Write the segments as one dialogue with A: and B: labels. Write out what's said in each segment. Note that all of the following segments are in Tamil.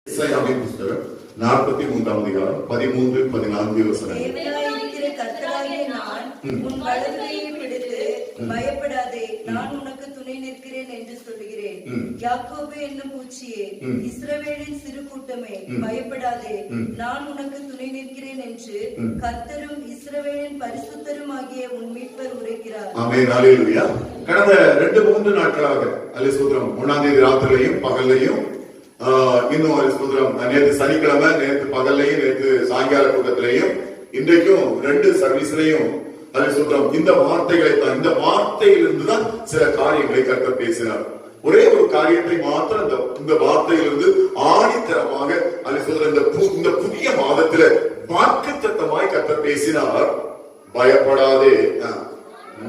A: எசாயாவின் புத்தகம் 43ஆம் அதிகாரம் 13, 14 வசனங்கள்.
B: தேவனாயிருக்கிற கர்த்தராகிய நான் உன் வலது கையை பிடித்து பயப்படாதே, நான் உனக்கு துணை நிற்கிறேன் என்று சொல்லுகிறேன். யாக்கோபு என்னும் பூச்சியே, இஸ்ரவேலின் சிறு கூட்டமே, பயப்படாதே, நான் உனக்கு துணை நிற்கிறேன் என்று கர்த்தரும் இஸ்ரவேலின் பரிசுத்தரும் ஆகிய உன் மீட்பர் உரைக்கிறார்.
A: ஆமென். ஹல்லேலூயா. கடந்த 2-3 நாட்களாக அல்லேலூயா 1ஆம் தேதி ராத்திரிலையும் பகல்லையும் இன்னும் நேற்று சனிக்கிழமை, நேற்று பகல்லையும், நேற்று சாயங்கால கூட்டத்திலையும், இன்றைக்கும் 2 சர்வீஸ்லையும் இந்த வார்த்தைகளை தான், இந்த வார்த்தையிலிருந்து தான் சில காரியங்களை கர்த்தர் பேசினார். ஒரே ஒரு காரியத்தை மாத்திரம் இந்த வார்த்தையிலிருந்து ஆணித்தரமாக இந்த புதிய மாதத்துல வாக்குத்தத்தமாய் கர்த்தர் பேசினார். பயப்படாதே,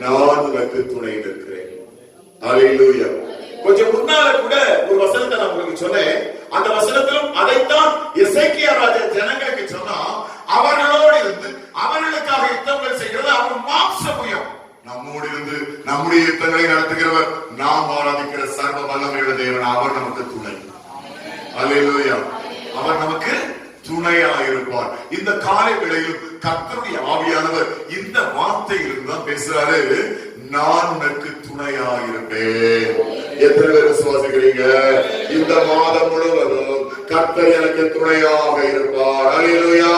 A: நான் உனக்கு துணை நிற்கிறேன். ஹல்லேலூயா. கொஞ்சம் முன்னால கூட ஒரு வசனத்தை நான் உங்களுக்கு சொன்னேன். அந்த வசனத்திலும் அதைத்தான் எசேக்கியா ராஜா ஜனங்களுக்கு சொன்னா, அவர்களோடு இருந்து அவர்களுக்காக யுத்தங்கள் செய்கிறது அவர் மாம்சமுயம். நம்மோடு இருந்து நம்முடைய யுத்தங்களை நடத்துகிறவர், நாம் ஆராதிக்கிற சர்வ வல்லமையுள்ள தேவன், அவர் நமக்கு துணை. ஹல்லேலூயா. அவர் நமக்கு துணையாயிருப்பார். இந்த காலை வேளையில் கர்த்தருடைய ஆவியானவர் இந்த வார்த்தையிலிருந்து தான் பேசுறாரு. நான் உனக்கு துணையாயிருப்பேன். எத்தனை பேர் விசுவாசிக்கிறீங்க? இந்த மாதம் முழுவதும் கர்த்தர் எனக்கு துணையாக இருப்பார். ஹல்லேலூயா.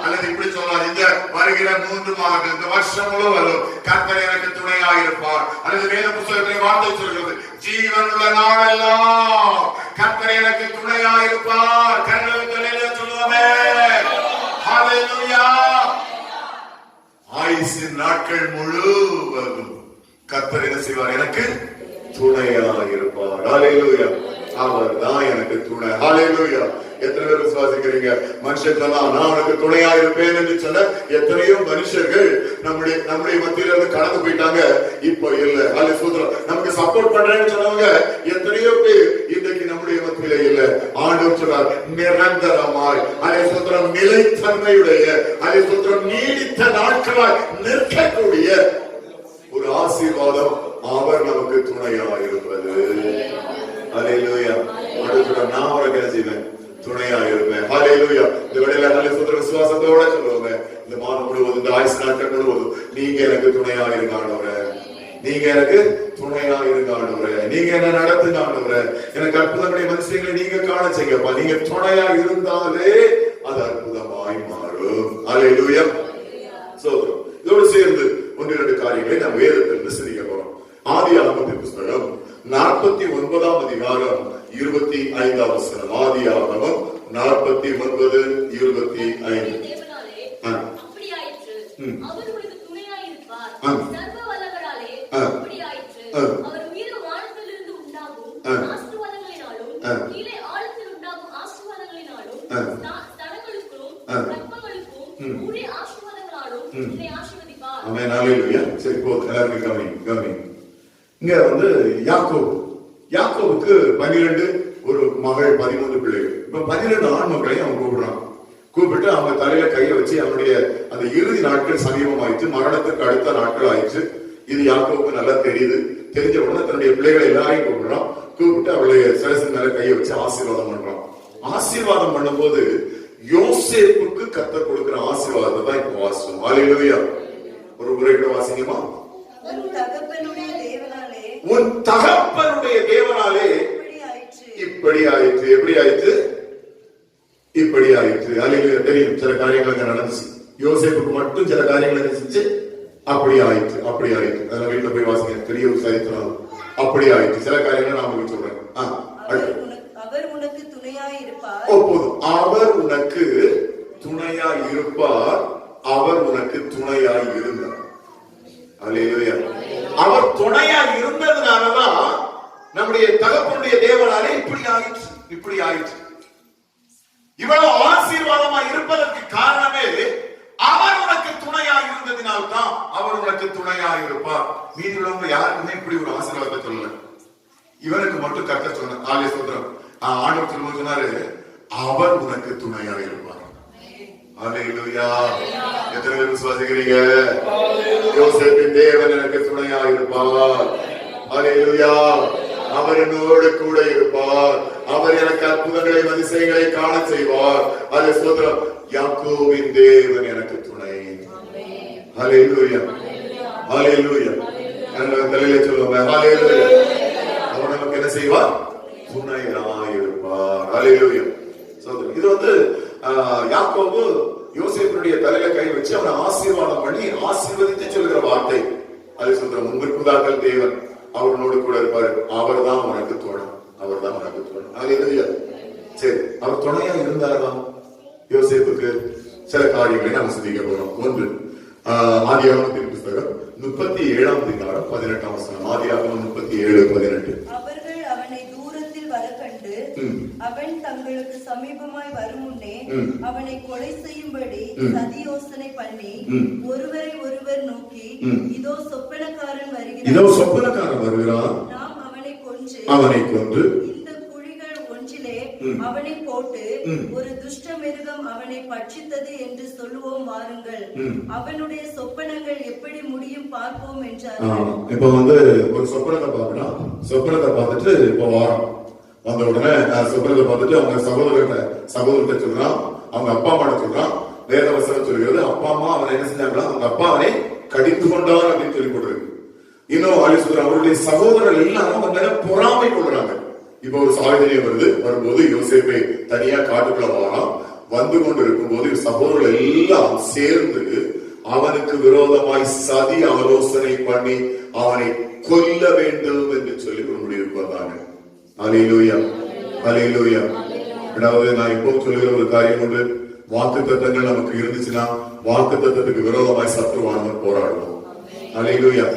A: அல்லது இப்படி சொல்லலாம், இந்த வருகிற 3 மாதங்கள், இந்த வருஷம் முழுவதும் கர்த்தர் எனக்கு துணையாக இருப்பார். அல்லது வேத புத்தகத்திலே வார்த்தை சொல்கிறது, ஜீவனுள்ள நாளெல்லாம் கர்த்தர் எனக்கு துணையாக இருப்பார். கர்த்தர் சொல்லுவாமே. ஹல்லேலூயா. ஆயுசின் நாட்கள் முழுவதும் கர்த்தர் என்ன செய்வார்? எனக்கு துணையாக இருப்பார். ஹல்லேலூயா. அவர் தான் எனக்கு துணை. ஹல்லேலூயா. எத்தனை பேர் விசுவாசிக்கிறீங்க? மனுஷன் சொன்னா நான் உனக்கு துணையா இருப்பேன் என்று சொன்ன எத்தனையோ மனுஷர்கள் நம்முடைய மத்தியில இருந்து கடந்து போயிட்டாங்க. இப்போ இல்ல. ஹல்லேலூயா. நமக்கு சப்போர்ட் பண்றேன்னு சொன்னவங்க எத்தனையோ பேர் இன்றைக்கு நம்முடைய மத்தியில இல்ல. ஆண்டவர் சொல்றார், நிரந்தரமாய் ஹல்லேலூயா நிலைத்தன்மையுடைய ஹல்லேலூயா நீடித்த நாட்களாய் நிற்கக்கூடிய ஒரு ஆசீர்வாதம் அவர் நமக்கு துணையா இருப்பது. ஹல்லேலூயா. நான் உனக்கு என்ன செய்வேன்? துணையா இருப்பேன். ஹல்லேலூயா. இந்த வேளையில ஹல்லேலூயா விசுவாசத்தோட சொல்லுவாங்க, இந்த மாதம் முழுவதும், இந்த ஆயுசு நாட்கள் முழுவதும் நீங்க எனக்கு துணையா இருக்காண்டவரே, நீங்க எனக்கு துணையா இருக்காண்டவரே, நீங்க என்ன நடத்துங்காண்டவரே, எனக்கு அற்புதங்களுடைய மனுஷங்களை நீங்க காண செய்யப்பா. நீங்க துணையா இருந்தாலே அது அற்புதமாய் மாறும். ஹல்லேலூயா. சோதரம். இதோடு சேர்ந்து 1-2 காரியங்களை நாம் வேதத்திலிருந்து சிந்திக்க போறோம். ஆதியாகமத்தின் புத்தகம் 49ஆம் அதிகாரம் 25ஆம் வசனம். ஆதியாகமம் 49:25. ஆமென். ஹல்லேலூயா. சரி, போதும். எல்லாரும் கவனி. இங்க யாக்கோபுக்கு 12 ஒரு மகள், 13 பிள்ளைகள். இப்ப 12 ஆண் மக்களையும் அவன் கூப்பிடுறான். கூப்பிட்டு அவங்க தலையில கையை வச்சு அவனுடைய அந்த இறுதி நாட்கள் சமீபம் ஆயிடுச்சு, மரணத்துக்கு அடுத்த நாட்கள் ஆயிடுச்சு. இது யாக்கோபுக்கு நல்லா தெரியுது. தெரிஞ்ச உடனே தன்னுடைய பிள்ளைகளை எல்லாரையும் கூப்பிடுறான். கூப்பிட்டு அவளுடைய சிரசு மேல கையை வச்சு ஆசீர்வாதம் பண்றான். ஆசீர்வாதம் பண்ணும்போது யோசேப்புக்கு கர்த்தர் கொடுக்கிற ஆசீர்வாதத்தை தான் இப்ப வாசிச்சோம். ஹல்லேலூயா. ஒரு முறை கூட வாசிங்கம்மா. உன் தகப்பனுடைய தேவனாலே இப்படி ஆயிற்று. எப்படி ஆயிற்று? இப்படி ஆயிற்று. ஹல்லேலூயா. தெரியும், சில காரியங்கள் நடந்துச்சு. யோசேப்புக்கு மட்டும் சில காரியங்கள் நடந்துச்சு. அப்படி ஆயிற்று. அதெல்லாம் வீட்டுல போய் வாசிங்க, பெரிய ஒரு சரித்திரம். அப்படி ஆயிற்று. சில காரியங்கள் நான் உங்களுக்கு சொல்றேன்.
B: அவர் உனக்கு துணையாய் இருப்பார்.
A: போதும். அவர் உனக்கு துணையாய் இருப்பார். அவர் உனக்கு துணையாய் இருந்தார். ஹல்லேலூயா. அவர் துணையா இருந்ததுனாலதான் நம்முடைய தகப்பனுடைய தேவனாலே இப்படி ஆயிற்று. இவ்வளவு ஆசீர்வாதமா இருப்பதற்கு காரணமே அவர் உனக்கு துணையா இருந்ததினால்தான் அவர் உனக்கு துணையா இருப்பார். மீதி உள்ளவங்க யாருக்குமே இப்படி ஒரு ஆசீர்வாதத்தை சொல்லல. இவனுக்கு மட்டும் கர்த்தர் சொன்ன ஆலோசனை ஆண்டவர் சொல்லும்போது சொன்னாரு, அவர் உனக்கு துணையா இருப்பார். ஹல்லேலூயா. எத்தனை பேர் விசுவாசிக்கிறீங்க? யோசேப்பின் தேவன் எனக்கு துணையா இருப்பார். ஹல்லேலூயா. அவர் என்னோடு கூட இருப்பார். அவர் எனக்கு அற்புதங்களை அதிசயங்களை காண செய்வார். அது ஸ்தோத்திரம். யாக்கோபின் தேவன் எனக்கு துணை. ஹல்லேலூயா, ஹல்லேலூயா. தலையிலே சொல்லுவாங்க ஹல்லேலூயா. அவர் நமக்கு என்ன செய்வார்? துணையாய் இருப்பார். ஹல்லேலூயா. இது யாக்கோபு யோசேப்பினுடைய தலையில கை வச்சு அவனை ஆசீர்வாதம் பண்ணி ஆசீர்வதித்து சொல்கிற வார்த்தை. அது சொல்ற முன்பிற்குதாக்கள் தேவன் அவனோடு கூட இருப்பாரு. அவர் தான் உனக்கு தோணும், அவர் தான் உனக்கு தோணும். ஹல்லேலூயா. சரி, அவர் துணையா இருந்தால்தான் யோசேப்புக்கு சில காரியங்களை நாம் சிந்திக்க போறோம். ஒன்று, ஆதியாகமத்தின் புத்தகம் 37ஆம் அதிகாரம் 18ஆம் வசனம். ஆதியாகமம் 37:18.
B: அவர்கள் அவனை தூரத்தில் வர கண்டு அவன் தங்களுக்கு சமீபமாய் வரும் முன்னே அவனை கொலை செய்யும்படி சதி யோசனை பண்ணி ஒருவரை ஒருவர் நோக்கி, இதோ சொப்பனக்காரன் வருகிறான், நாம் அவனை கொன்று இந்த குழிகள் ஒன்றிலே அவனை போட்டு ஒரு துஷ்ட மிருகம் அவனை பட்சித்தது என்று சொல்லுவோம், வாருங்கள், அவனுடைய சொப்பனங்கள் எப்படி முடியும் பார்ப்போம் என்றார்கள்.
A: இப்ப ஒரு சொப்பனத்தை பார்க்கணும். சொப்பனத்தை பார்த்துட்டு இப்ப வாரம் வந்த உடனே சொப்பனத்தை பார்த்துட்டு அவங்க சகோதரர்கிட்ட சொல்றான், அவங்க அப்பா அம்மா சொல்றான். வேதவசனம் சொல்கிறது, அப்பா அம்மா அவனை என்ன செஞ்சாங்களா, அவங்க அப்பா அவனை கடித்து கொண்டார் அப்படின்னு சொல்லி போட்டிருக்கு. இன்னும் அவருடைய சகோதரர் எல்லாரும் அவங்க மேல பொறாமை கொள்றாங்க. இப்ப ஒரு சாயுதனியம் வரும்போது யோசேப்பை தனியா காட்டுக்குள்ள வாராம். வந்து கொண்டு இருக்கும் போது சகோதரர்கள் எல்லாம் சேர்ந்து அவனுக்கு விரோதமாய் சதி ஆலோசனை பண்ணி அவனை கொல்ல வேண்டும் என்று சொல்லி ஒரு முடிவுக்கு வந்தாங்க. ஹல்லேலூயா, ஹல்லேலூயா. அதாவது நான் இப்போ சொல்லுகிற ஒரு காரியம் உண்டு. வாக்கு தத்தங்கள் நமக்கு இருந்துச்சுன்னா வாக்கு தத்தத்துக்கு விரோதமாய் சத்துருவானவன் போராடுவோம். ஹல்லேலூயா.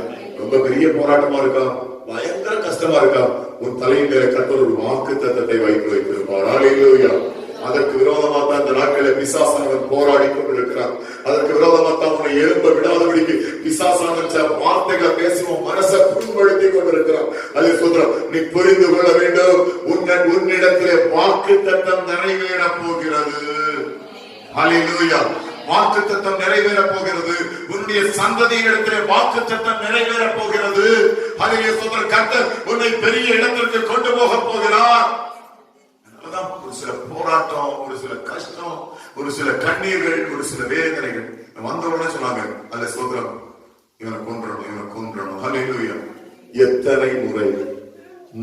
A: ரொம்ப பெரிய போராட்டமா இருக்கா, பயங்கர கஷ்டமா இருக்கா, உன் தலையின் மேல கர்த்தர் ஒரு வாக்கு தத்தத்தை வைத்திருப்பார். ஹல்லேலூயா. அதற்கு விரோதமா தான் இந்த நாட்களில் பிசாசானவன் போராடி கொண்டிருக்கிறார். அதற்கு விரோதமா தான் உன்னை எழும்ப விடாதபடிக்கு பிசாசானவன் வார்த்தைகளை பேசுவோம் மனசை புண்படுத்தி கொண்டிருக்கிறான். அதை சொல்றான், நீ புரிந்து கொள்ள வேண்டும், உன்னிடத்திலே வாக்கு தத்தம் நிறைவேற போகிறது. ஹல்லேலூயா. வாக்கு தத்தம் நிறைவேற போகிறது. உன்னுடைய சந்ததியிடத்திலே வாக்கு தத்தம் நிறைவேற போகிறது. ஹல்லேலூயா. சொல்ற கர்த்தர் உன்னை பெரிய இடத்திற்கு கொண்டு போக போகிறார். ஒரு சில போராட்டம், ஒரு சில கஷ்டம், ஒரு சில கண்ணீர்கள், ஒரு சில வேதனைகள் வந்தவுடனே சொன்னாங்க, அல்ல சோதரம், இவனை கொன்றணும். ஹல்லேலூயா. எத்தனை முறை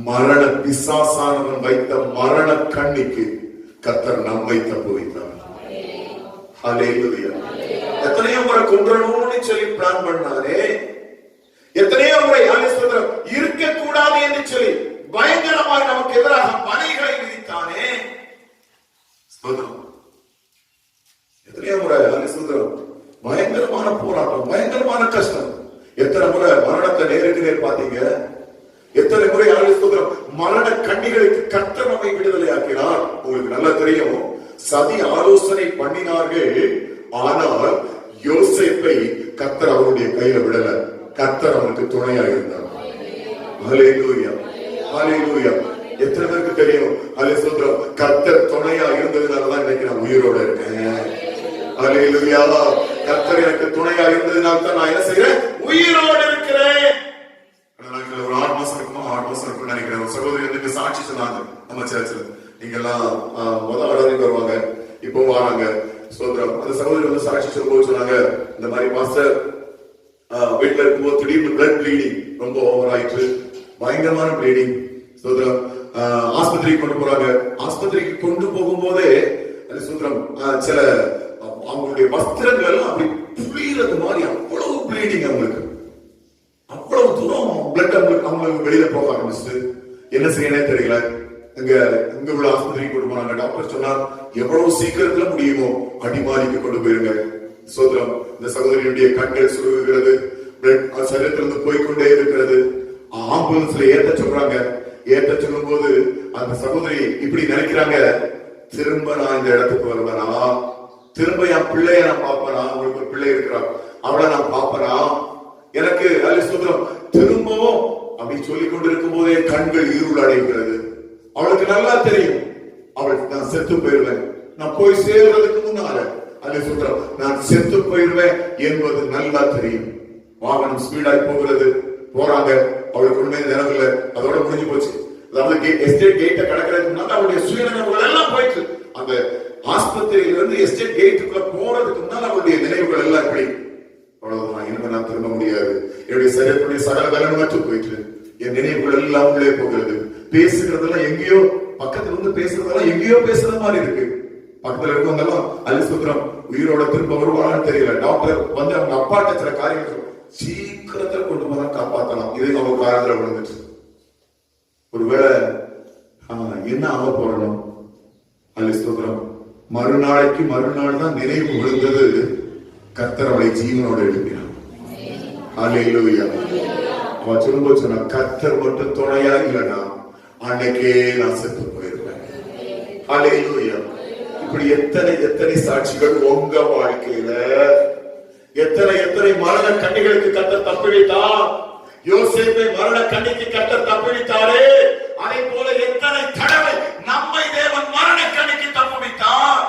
A: மரண பிசாசானவன் வைத்த மரண கண்ணிக்கு கர்த்தர் நம்மை தப்பு வைத்தார். ஹல்லேலூயா. எத்தனையோ முறை கொன்றணும்னு சொல்லி பிளான் பண்ணாரே, எத்தனையோ முறை இருக்க கூடாது என்று சொல்லி பயங்கரமாய் நமக்கு எதிராக பணிகளை விதித்தானே. எத்தனையோ முறை பயங்கரமான போராட்டம், பயங்கரமான கஷ்டம். எத்தனை முறை மரணத்தை நேருக்கு நேர் பார்த்தீங்க. எத்தனை முறை மரண கண்ணிகளுக்கு கர்த்தர் நம்மை விடுதலை ஆக்கினார். உங்களுக்கு நல்லா தெரியும், சதி ஆலோசனை பண்ணினார்கள். ஆனால் யோசேப்பை கர்த்தர் அவருடைய கையில விடல. கர்த்தர் அவனுக்கு துணையா இருந்தார். ஹல்லேலூயா, ஹல்லேலூயா. எத்தனை பேருக்கு தெரியும், கர்த்தர் துணையா இருந்ததுனாலதான் இன்னைக்கு நான் உயிரோட இருக்கேன். ஹல்லேலூயா. கர்த்தர் எனக்கு துணையா இருந்ததுனால தான் நான் என்ன செய்யறேன், உயிரோட இருக்கிறேன். ஒரு 6 மாசம் இருக்கும்னு நினைக்கிறேன். ஒரு சகோதரி வந்து சாட்சி சொன்னாங்க நம்ம சர்ச்சில். நீங்க எல்லாம் முதல் ஆராதனைக்கு வருவாங்க, இப்போ வராங்க. அந்த சகோதரி வந்து சாட்சி சொல்லும்போது சொன்னாங்க, இந்த மாதிரி மாஸ்டர் வீட்டுல இருக்கும்போது திடீர்னு பிளட் ப்ளீடிங் ரொம்ப ஓவர் ஆயிட்டு, பயங்கரமான ப்ளீடிங். ஆஸ்பத்திரிக்கு கொண்டு போறாங்க. ஆஸ்பத்திரிக்கு கொண்டு போகும்போதே சில அவங்களுடைய வஸ்திரங்கள் எல்லாம் அப்படி புளியறது மாதிரி அவ்வளவு ப்ளீடிங். அவங்களுக்கு அவ்வளவு தூரம் பிளட் அவங்களுக்கு வெளியில போக ஆரம்பிச்சு என்ன செய்யணும் தெரியல. இங்க உள்ள ஆஸ்பத்திரிக்கு கொண்டு போனாங்க. டாக்டர் சொன்னார், எவ்வளவு சீக்கிரத்துல முடியுமோ அடிமாலிக்கு கொண்டு போயிருங்க. இந்த சகோதரியுடைய கண்கள் சுருங்குகிறது, பிளட் சரீரத்திலிருந்து போய்கொண்டே இருக்கிறது. ஆம்புலன்ஸ்ல ஏற்ற சொல்றாங்க. ஏற்ற சொல்லும் போது அந்த சகோதரி இப்படி நினைக்கிறாங்க, திரும்ப நான் இந்த இடத்துக்கு வருவேனா, திரும்ப என் பிள்ளைய நான் பாப்பனா, உங்களுக்கு ஒரு பிள்ளை இருக்கிறான், அவளை நான் பாப்பனா, எனக்கு திரும்பவும் அப்படி சொல்லிக் கொண்டிருக்கும் போதே கண்கள் இருள் அடைகிறது. அவளுக்கு நல்லா தெரியும், அவள் நான் செத்து போயிருவேன், நான் போய் சேர்றதுக்கு முன்னால நான் செத்து போயிருவேன் என்பது நல்லா தெரியும். வாகனம் ஸ்பீடாய் போகிறது, போறாங்க. அவளுக்கு உண்மையை நினைவில்லை, அதோட முடிஞ்சு போச்சு. அதாவது எஸ்டேட் கேட்டை கடக்கிறதுக்கு முன்னாடி அவருடைய சுயநினைவுகள் எல்லாம் போயிட்டு அந்த ஆஸ்பத்திரியில இருந்து எஸ்டேட் கேட்டுக்குள்ள போறதுக்கு முன்னால் அவருடைய நினைவுகள் எல்லாம் எப்படி அவ்வளவுதான், இனிமே நான் திரும்ப முடியாது, என்னுடைய சரீரத்துடைய சகல பலன் மட்டும் போயிட்டு என் நினைவுகள் எல்லாம் உள்ளே போகிறது. பேசுகிறதெல்லாம் எங்கேயோ பக்கத்துல வந்து பேசுறதெல்லாம் எங்கேயோ பேசுற மாதிரி இருக்கு. பக்கத்துல இருக்கவங்க எல்லாம் அலிசுத்திரம் உயிரோட திரும்ப வருவாங்கன்னு தெரியல. டாக்டர் வந்து அவங்க அப்பாட்ட சில காரியங்கள் சீக்கிரத்துல கொண்டு போனா காப்பாத்தலாம், இது அவங்க காலத்துல விழுந்துச்சு. ஒருவேளை என்ன ஆக போறோம் அலிசுத்திரம் மறுநாளைக்கு மறுநாள் தான் நினைவு விழுந்தது. கர்த்தர் அவளை ஜீவனோட எழுப்பினார். அல்லேலூயா. அவன் சொல்லும்போது சொன்னா கர்த்தர் மட்டும் துணையா இல்லைன்னா அன்னைக்கே நான் செத்து போயிருப்பேன். அல்லேலூயா. இப்படி எத்தனை எத்தனை சாட்சிகள் உங்க வாழ்க்கையில, எத்தனை எத்தனை மரண கண்ணிகளுக்கு கர்த்தர் தப்பிவித்தார். யோசேப்பை மரண கண்ணிக்கு கர்த்தர் தப்பிவித்தாரே, அதை போல எத்தனை தடவை நம்மை தேவன் மரண கண்ணிக்கு தப்புவித்தார்.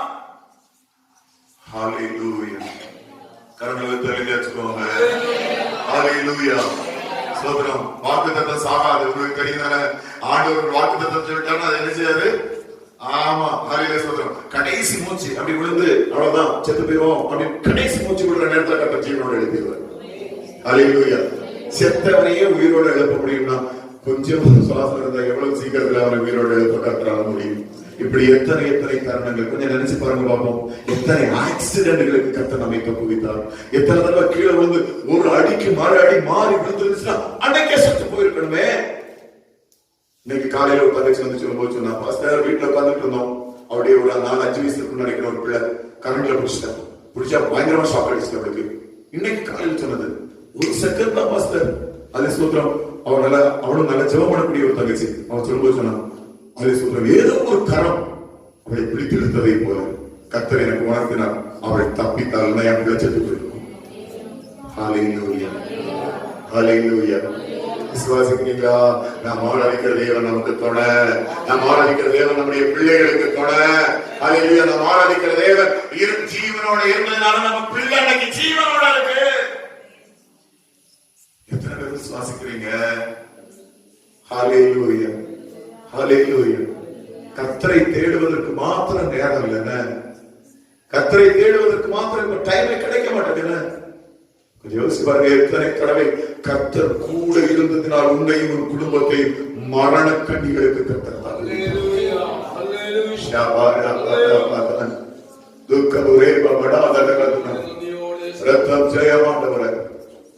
A: ஹalleluya. கரங்களை தள்ளி வச்சுக்கோங்க. ஹalleluya. சோதரம் வாக்குத்தத்தம் சாகாது. உங்களுக்கு தெரியுதானே, ஆண்டவர் வாக்குத்தத்தம் சொல்லிட்டாருன்னா அது என்ன செய்யாது? ஆமா, ஹalleluya. சோதரம் கடைசி மூச்சு அப்படி விழுந்து அவ்வளவுதான் செத்து போயிடும் அப்படி கடைசி மூச்சு விடுற நேரத்துல கர்த்தர் ஜீவனோட எழுப்பிடுவார். ஹalleluya. செத்தவனையே உயிரோடு எழுப்ப முடியும்னா கொஞ்சம் சுவாசம் இருந்தா எவ்வளவு சீக்கிரத்துல அவரை உயிரோடு எழுப்ப கர்த்தரால முடியும். இப்படி எத்தனை எத்தனை தருணங்கள் கொஞ்சம் நினைச்சு பாருங்க பாப்போம். எத்தனை ஆக்சிடென்ட்களுக்கு கர்த்தர் நம்மை தப்புவித்தார். எத்தனை தடவை கீழே வந்து ஒரு அடிக்கு மறு அடி மாறி விழுந்துருச்சுன்னா அன்னைக்கே செத்து போயிருக்கணுமே. இன்னைக்கு காலையில ஒரு தங்கச்சி வந்து சொல்லும்போது சொன்னா, பாஸ்டர் வீட்டுல உட்காந்துட்டு இருந்தோம், அவருடைய ஒரு 4-5 வயசுக்கு நினைக்கிற ஒரு பிள்ளை கரண்ட்ல பிடிச்சா பயங்கரமா ஷாக் அடிச்சு அவளுக்கு. இன்னைக்கு காலையில் சொன்னது ஒரு செகண்ட் தான் பாஸ்டர். அது சூத்திரம் அவளும் நல்ல ஜெபம் பண்ணக்கூடிய ஒரு தங்கச்சி. அவன் சொல்லும்போது சொன்னான், அது சூத்திரம் ஏதோ ஒரு கரம் அவளை பிடித்து எடுத்ததை போல கர்த்தர் எனக்கு உணர்த்தினார். அவளை தப்பித்தால் என் பிள்ளை செத்து போயிருக்கும். ஹalleluya. ஹalleluya. விசுவாசிக்கிறீங்களா? நாம் ஆராதிக்கிற தேவன் நமக்கு துணை. நாம் ஆராதிக்கிற தேவன் நம்முடைய பிள்ளைகளுக்கு துணை. ஹalleluya. நாம் ஆராதிக்கிற தேவன் ஜீவனோட இருந்ததுனால நம்ம பிள்ளை அன்னைக்கு ஜீவனோட இருக்கு. எத்தனை பேர் விசுவாசிக்கிறீங்க? ஹalleluya. ஹalleluya. கர்த்தரை தேடுவதற்கு மாத்திரம் நேரம் இல்லைன்னு, கர்த்தரை தேடுவதற்கு மாத்திரம் இப்ப டைமே கிடைக்க மாட்டேங்குது. கொஞ்சம் யோசிச்சு பாருங்க, எத்தனை தடவை கர்த்தர் கூட இருந்ததினால் உன்னையும் ஒரு குடும்பத்தை மரண கண்ணிகளுக்கு கர்த்தர் ரத்தம் ஜெயமாண்டவர,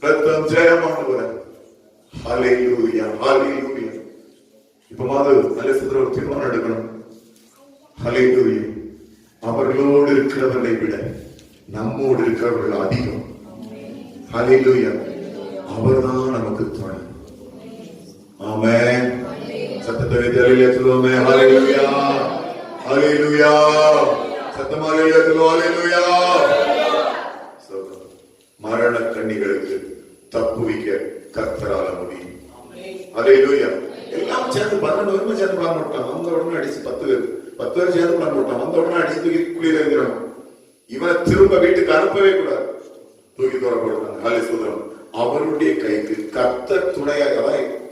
A: ரத்தம் ஜெயமாண்டவர. ஹalleluya. ஹalleluya. இப்ப நல்ல சுந்தர ஒரு தீர்மானம் எடுக்கணும். ஹalleluya. அவர்களோடு இருக்கிறவர்களை விட நம்மோடு இருக்கிறவர்கள் அதிகம். ஹalleluya. அவர்தான் நமக்கு துணை. ஆமென். சத்தத்தை தெரியல சொல்லுவோமே. ஹalleluya. ஹalleluya. சத்தமா சொல்லுவோம். ஹalleluya. மரண கண்ணிகளுக்கு தப்புவிக்க கர்த்தரால முடியும். ஹalleluya. எல்லாம் சேர்ந்து 12 வருமா சேர்ந்து பிளான் போட்டான். வந்த உடனே அடிச்சு 10 பேர் சேர்ந்து பிளான் போட்டான். வந்த உடனே அடிச்சு தூக்கி குளிர இருக்கிறோம். இவனை திரும்ப வீட்டுக்கு அனுப்பவே கூடாது, தூக்கி தூர போடுறாங்க. ஹalleluya. அவருடைய கைக்கு கர்த்தர் துணையாக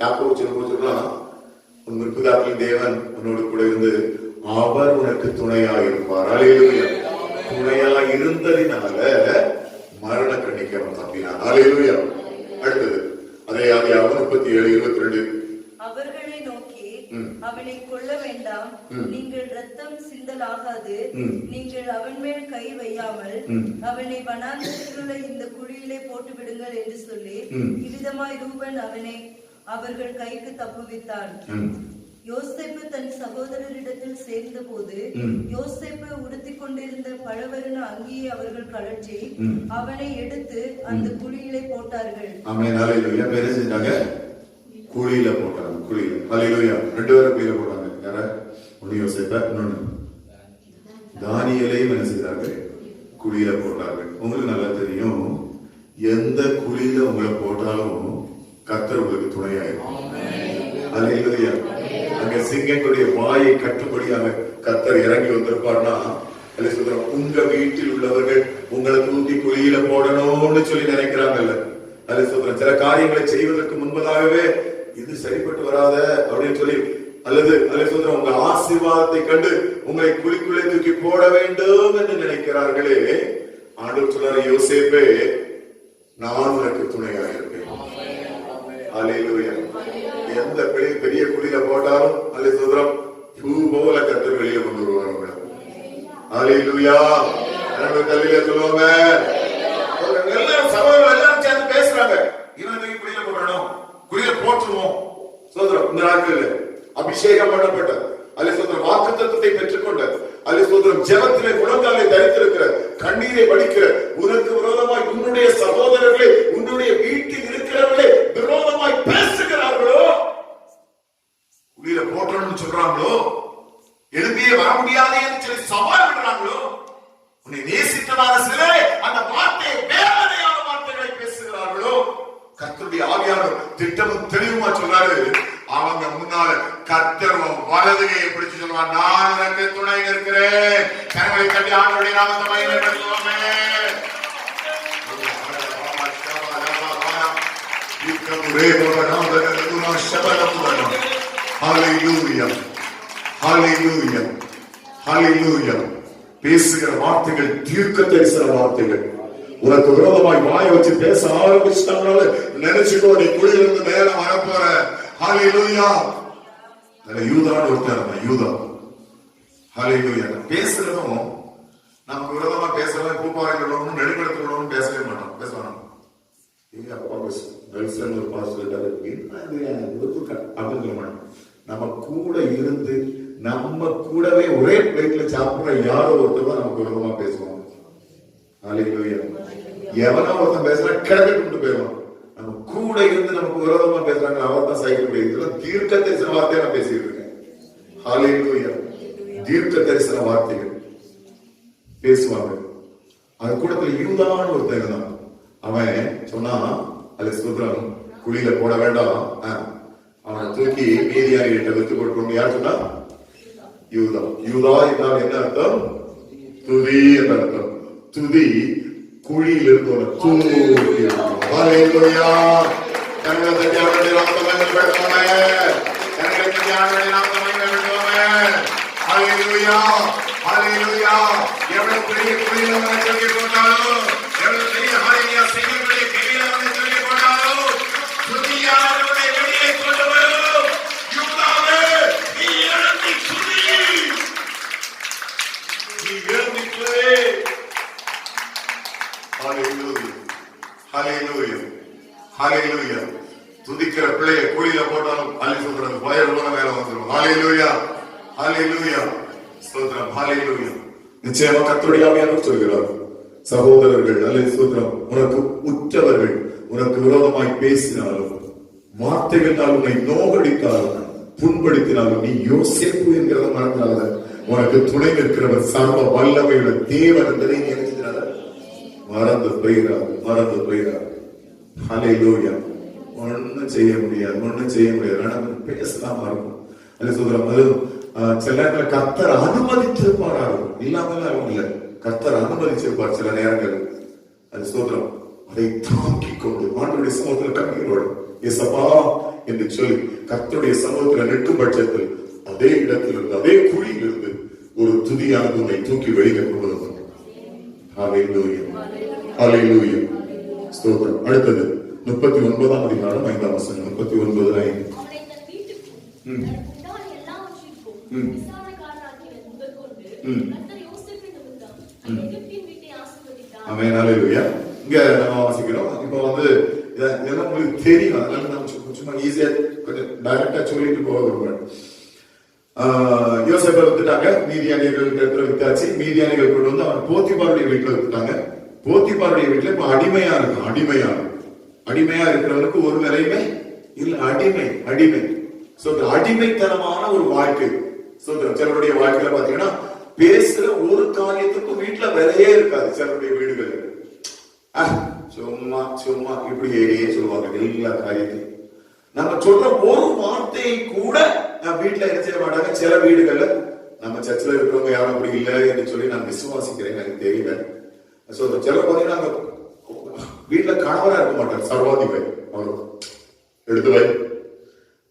A: யாக்கோபு சொல்லும்போது உன் முற்பிதாக்களின் தேவன் உன்னோடு கூட இருந்து அவர் உனக்கு துணையாக இருப்பார். ஹalleluya. துணையாக இருந்ததினால மரண கண்ணிக்கு அவன் தப்பினான். ஹalleluya. அடுத்தது அதே ஆதியாகமம் 37:22.
B: அவர்களை நோக்கி அவனை கொல்ல வேண்டாம், நீங்கள் ரத்தம் சிந்தலாகாது, நீங்கள் அவன் மேல் கை வையாமல் அவனை வனாந்தரத்திலுள்ள இந்த குழியிலே போட்டு விடுங்கள் என்று சொல்லி இவ்விதமாய் ரூபன் அவனை அவர்கள் கைக்கு தப்புவித்தான். யோசேப்பு தன் சகோதரரிடத்தில் சேர்ந்த போது யோசேப்பு உடுத்திக் கொண்டிருந்த பழவருண அங்கியை அவர்கள் கழற்றி அவனை எடுத்து அந்த குழியிலே போட்டார்கள். ஆமென். ஹalleluya. என்ன செஞ்சாங்க? குழியில போட்டாங்க. குழியில. ஹalleluya. 2 பேரும் குழியில போட்டாங்க. யார? ஒன்னு யோசேப்பு, இன்னொன்னு தானியேலையும் என்ன செய்தாங்க? குழியில போட்டாங்க. உங்களுக்கு நல்லா தெரியும், எந்த குழியில உங்களை போட்டாலும் கர்த்தர் உங்களுக்கு துணையாயிருக்கும். ஹalleluya. அங்க சிங்கங்களுடைய வாயை கட்டுப்படியாக கர்த்தர் இறங்கி வந்திருப்பார்னா உங்க வீட்டில் உள்ளவர்கள் உங்களை தூக்கி குழியில போடணும்னு சொல்லி நினைக்கிறாங்கல்ல. சில காரியங்களை செய்வதற்கு முன்பதாகவே இது சரிப்பட்டு வராத அப்படின்னு சொல்லி
A: அல்லது சொல்றோம் உங்க ஆசீர்வாதத்தை கண்டு உங்களை குழிக்குள்ளே தூக்கி போட வேண்டும் என்று நினைக்கிறார்களே, ஆண்டவர் சொல்றாரு, யோசேப்பே நான் உனக்கு துணையாக இருப்பேன். அல்லேலூயா. எந்த பெரிய குழியில போட்டாலும் அல்ல சொல்றோம் பூ போல கர்த்தர் வெளியே கொண்டு வருவாங்க. அல்லேலூயா. கல்வியில சொல்லுவாங்க எல்லாரும் சபையில எல்லாரும் சேர்ந்து பேசுறாங்க, இவன் குழியில போடணும், குழியில போட்டுருவோம். சோதரம் இந்த நாட்களில் அபிஷேகம் பண்ணப்பட்ட அல்ல சோதரம் வாக்குத்தத்தத்தை பெற்றுக்கொண்ட அல்ல சோதரம் ஜெபத்திலே முழங்காலை தரித்திருக்கிற கண்ணீரை வடிக்கிற உனக்கு விரோதமாய் உன்னுடைய சகோதரர்களே உன்னுடைய வீட்டில் இருக்கிறவர்களே விரோதமாய் பேசுகிறார்களோ, குழியில போட்டணும்னு சொல்றாங்களோ, எழுப்பியே வர முடியாதே என்று சொல்லி சவால் விடுறாங்களோ, உன்னை நேசித்ததான சிலரே அந்த வார்த்தை வேதனையான வார்த்தைகளை பேசுகிறார்களோ, கர்த்தருடைய ஆவியானவர் திட்டமும் தெளிவுமா சொல்றாரு, அவங்க முன்னால கர்த்தர் வலதுகையை பிடிச்சு சொல்லுவார், நான் உனக்கு துணை நிற்கிறேன். கரங்களை கட்டி ஆண்டவருடைய நாமத்தை மகிமைப்படுத்துவோமே. ஹல்லேலூயா, ஹல்லேலூயா, ஹல்லேலூயா. பேசுகிற வார்த்தைகள் தீர்க்க தரிசன வார்த்தைகள். உனக்கு விரோதமாய் வாயை வச்சு பேச ஆரம்பிச்சிட்டாங்கனால நினைச்சுக்கோ நீ குழியிலிருந்து மேல வரப்போற. ஹல்லேலூயா. யூதான்னு ஒருத்தர் யூதா. ஹல்லேலூயா. பேசுறதும் நமக்கு விரோதமா பேசுறதும் பூப்பாறைகளோடும் நெடுக்கடத்தோடும் பேசவே மாட்டோம். பேசுவாங்க நம்ம கூட இருந்து நம்ம கூடவே ஒரே பிளேட்ல சாப்பிடுற யாரோ ஒருத்தர் நமக்கு விரோதமா பேசுவாங்க. எவனோ ஒருத்தன் பேசுறா கிடக்கிட்டு போயிடுவான். நம்ம கூட இருந்து நமக்கு விரோதமா பேசுறாங்க, அவர் தான் சைக்கிள் பேசுறோம். தீர்க்க தரிசன வார்த்தையை நான் பேசிட்டு இருக்கேன். ஹல்லேலூயா. தீர்க்க தரிசன வார்த்தைகள் பேசுவாங்க. அது கூடத்துல யூதான்னு ஒருத்தன் இருந்தான். அவன் சொன்னா அல்ல சுதரம் குழியில போட வேண்டாம், அவனை தூக்கி மீதியானிகிட்ட வித்து கொடுக்கணும். யார் சொன்னா? யூதா. யூதா என்றால் என்ன அர்த்தம்? துதி என்ற அர்த்தம். துதி குழியில் இருந்தோம் தூக்கி. ஹல்லேலூயா. கண்களை தட்டி அவருடைய நாமத்தை மகிமைப்படுத்துவோமே. கண்களை தட்டி அவருடைய நாமத்தை மகிமைப்படுத்துவோமே. ஹல்லேலூயா, ஹல்லேலூயா. எவ்வளவு பெரிய குழியில் அவனை தூக்கி போட்டாலும், எவ்வளவு பெரிய ஹல்லேலூயா செய்யக்கூடிய கையில் அவனை தூக்கி போட்டாலும், துதியானவனை வெளியே கொண்டு வரும். யூதாவே, நீ எழுந்தி துதி, நீ எழுந்தி துதி. ஹல்லேலூயா, ஹல்லேலூயா, ஹல்லேலூயா. துதிக்கிற பிள்ளைய குழியில போட்டாலும் அள்ளி சொல்றது வயல் போன மேல வந்துடும். ஹல்லேலூயா, ஹல்லேலூயா, ஸ்தோத்திரம், ஹல்லேலூயா. நிச்சயமா கர்த்தருடைய ஆவியானவர் சொல்கிறார், சகோதரர்கள் அல்ல ஸ்தோத்திரம் உனக்கு உற்றவர்கள் உனக்கு விரோதமாய் பேசினாலும் வார்த்தைகளால் உன்னை நோகடித்தாலும் புண்படுத்தினாலும் நீ யோசேப்பு என்கிறத மறந்துடாத. உனக்கு துணை நிற்கிறவர் சர்வ வல்லமையுள்ள தேவன் என்பதை நீ நினைச்சிடாத. மறந்து போயிடாது, மறந்து போயிடாது. ஹல்லேலூயா. ஒன்னும் செய்ய முடியாது, ஒன்னும் செய்ய முடியாது. ஆனா பேசலாமா இருக்கும் அல்ல சொல்றோம். அது சில நேரத்தில் கர்த்தர் அனுமதிச்சிருப்பாரா இருக்கும், இல்லாமலாம் இருக்கும் இல்ல, கர்த்தர் அனுமதிச்சிருப்பார் சில நேரங்கள். அது சொல்றோம். அதை தாங்கிக் கொண்டு ஆண்டவருடைய சமூகத்தில் கண்ணீரோடு இயேசப்பா என்று சொல்லி கர்த்தருடைய சமூகத்தில் நிற்கும் பட்சத்தில் அதே இடத்திலிருந்து அதே குழியிலிருந்து ஒரு துதியானது உன்னை தூக்கி வெளியே கொண்டு வரும். ஹல்லேலூயா, ஹல்லேலூயா, ஸ்தோத்திரம். அடுத்தது 39ஆம் அதிகாரம் 5ஆம் வசனம். 39:5. ஆமென், ஹல்லேலூயா. இங்க நம்ம வாசிக்கிறோம். இப்போ வந்து இதெல்லாம் உங்களுக்கு தெரியும், அதனால நம்ம சும்மா ஈஸியா கொஞ்சம் டைரக்டா சொல்லிட்டு போக விரும்புறேன். யோசேப்பை வித்துட்டாங்க, மீதியானியர்கள் இடத்துல வித்தாச்சு. மீதியானிகள் கொண்டு வந்து அவன் போத்திபாருடைய வீட்டுல வித்துட்டாங்க. போத்திபாருடைய வீட்டுல இப்ப அடிமையா இருக்கும். அடிமையா இருக்கிறவனுக்கு ஒரு வேலையுமே இல்ல. அடிமை அடிமைத்தனமான ஒரு வாழ்க்கை. சிலருடைய வாழ்க்கையில பாத்தீங்கன்னா பேசுற ஒரு காரியத்துக்கும் வீட்டுல வேலையே இருக்காது. சிலருடைய வீடுகள் சும்மா சும்மா இப்படியே சொல்லுவாங்க எல்லா காரியத்தையும். நம்ம சொல்ற ஒரு வார்த்தையை கூட வீட்டுல என்ன செய்ய மாட்டாங்க. சில வீடுகள்ல நம்ம சர்ச்சில் இருக்கிறவங்க யாரும் அப்படி இல்லை என்று சொல்லி நான் விசுவாசிக்கிறேன், எனக்கு தெரியல. சில பாத்தீங்கன்னா வீட்டுல கணவரா இருக்க மாட்டார், சர்வாதிபதி. அவர் எடுத்து வை,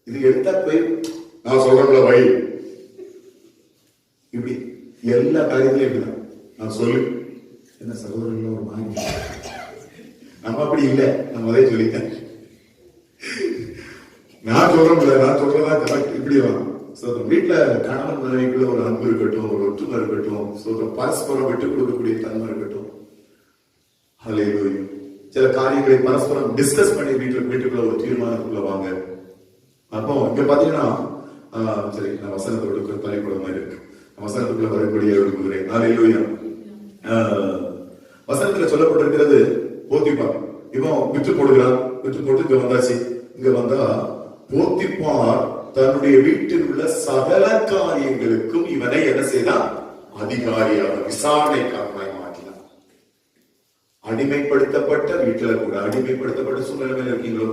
A: இது எடுத்தா போய் நான் சொல்றேன்ல வை, இப்படி எல்லா காரியத்திலும் இப்படிதான். நான் சொல்லு என்ன சகோதரர்கள் ஒரு மாதிரி நம்ம அப்படி இல்லை, நம்ம அதே சொல்லிட்டேன். நான் சொல்றதா கரெக்ட், இப்படி வாங்க. வீட்டுல கணவன் மனைவிக்குள்ள ஒரு அன்பு இருக்கட்டும், ஒரு ஒற்றுமை இருக்கட்டும், பரஸ்பரம் விட்டுக் கொடுக்கக்கூடிய தன்மை இருக்கட்டும். ஹல்லேலூயா. சில காரியங்களை பரஸ்பரம் டிஸ்கஸ் பண்ணி வீட்டுக்குள்ள ஒரு தீர்மானத்துக்குள்ள வாங்க. அப்போ இங்க பாத்தீங்கன்னா சரி, நான் வசனத்தோட பள்ளிக்கூடம் மாதிரி இருக்கு, வசனத்துக்குள்ள வரக்கூடிய விரும்புகிறேன். ஹல்லேலூயா. வசனத்துல சொல்லப்பட்டிருக்கிறது போத்திபார் இவன் விற்று போடுகிறான். விற்று போட்டு இங்க வந்தாச்சு. இங்க வந்தா போத்திபார் தன்னுடைய வீட்டில் உள்ள சகல காரியங்களுக்கும் இவனை என்ன செய்தான்? அதிகாரியாக, விசாரணைக்காரனாய் மாற்றினான். அடிமைப்படுத்தப்பட்ட வீட்டுல கூட, அடிமைப்படுத்தப்பட்ட சூழ்நிலையில இருக்கீங்களோ?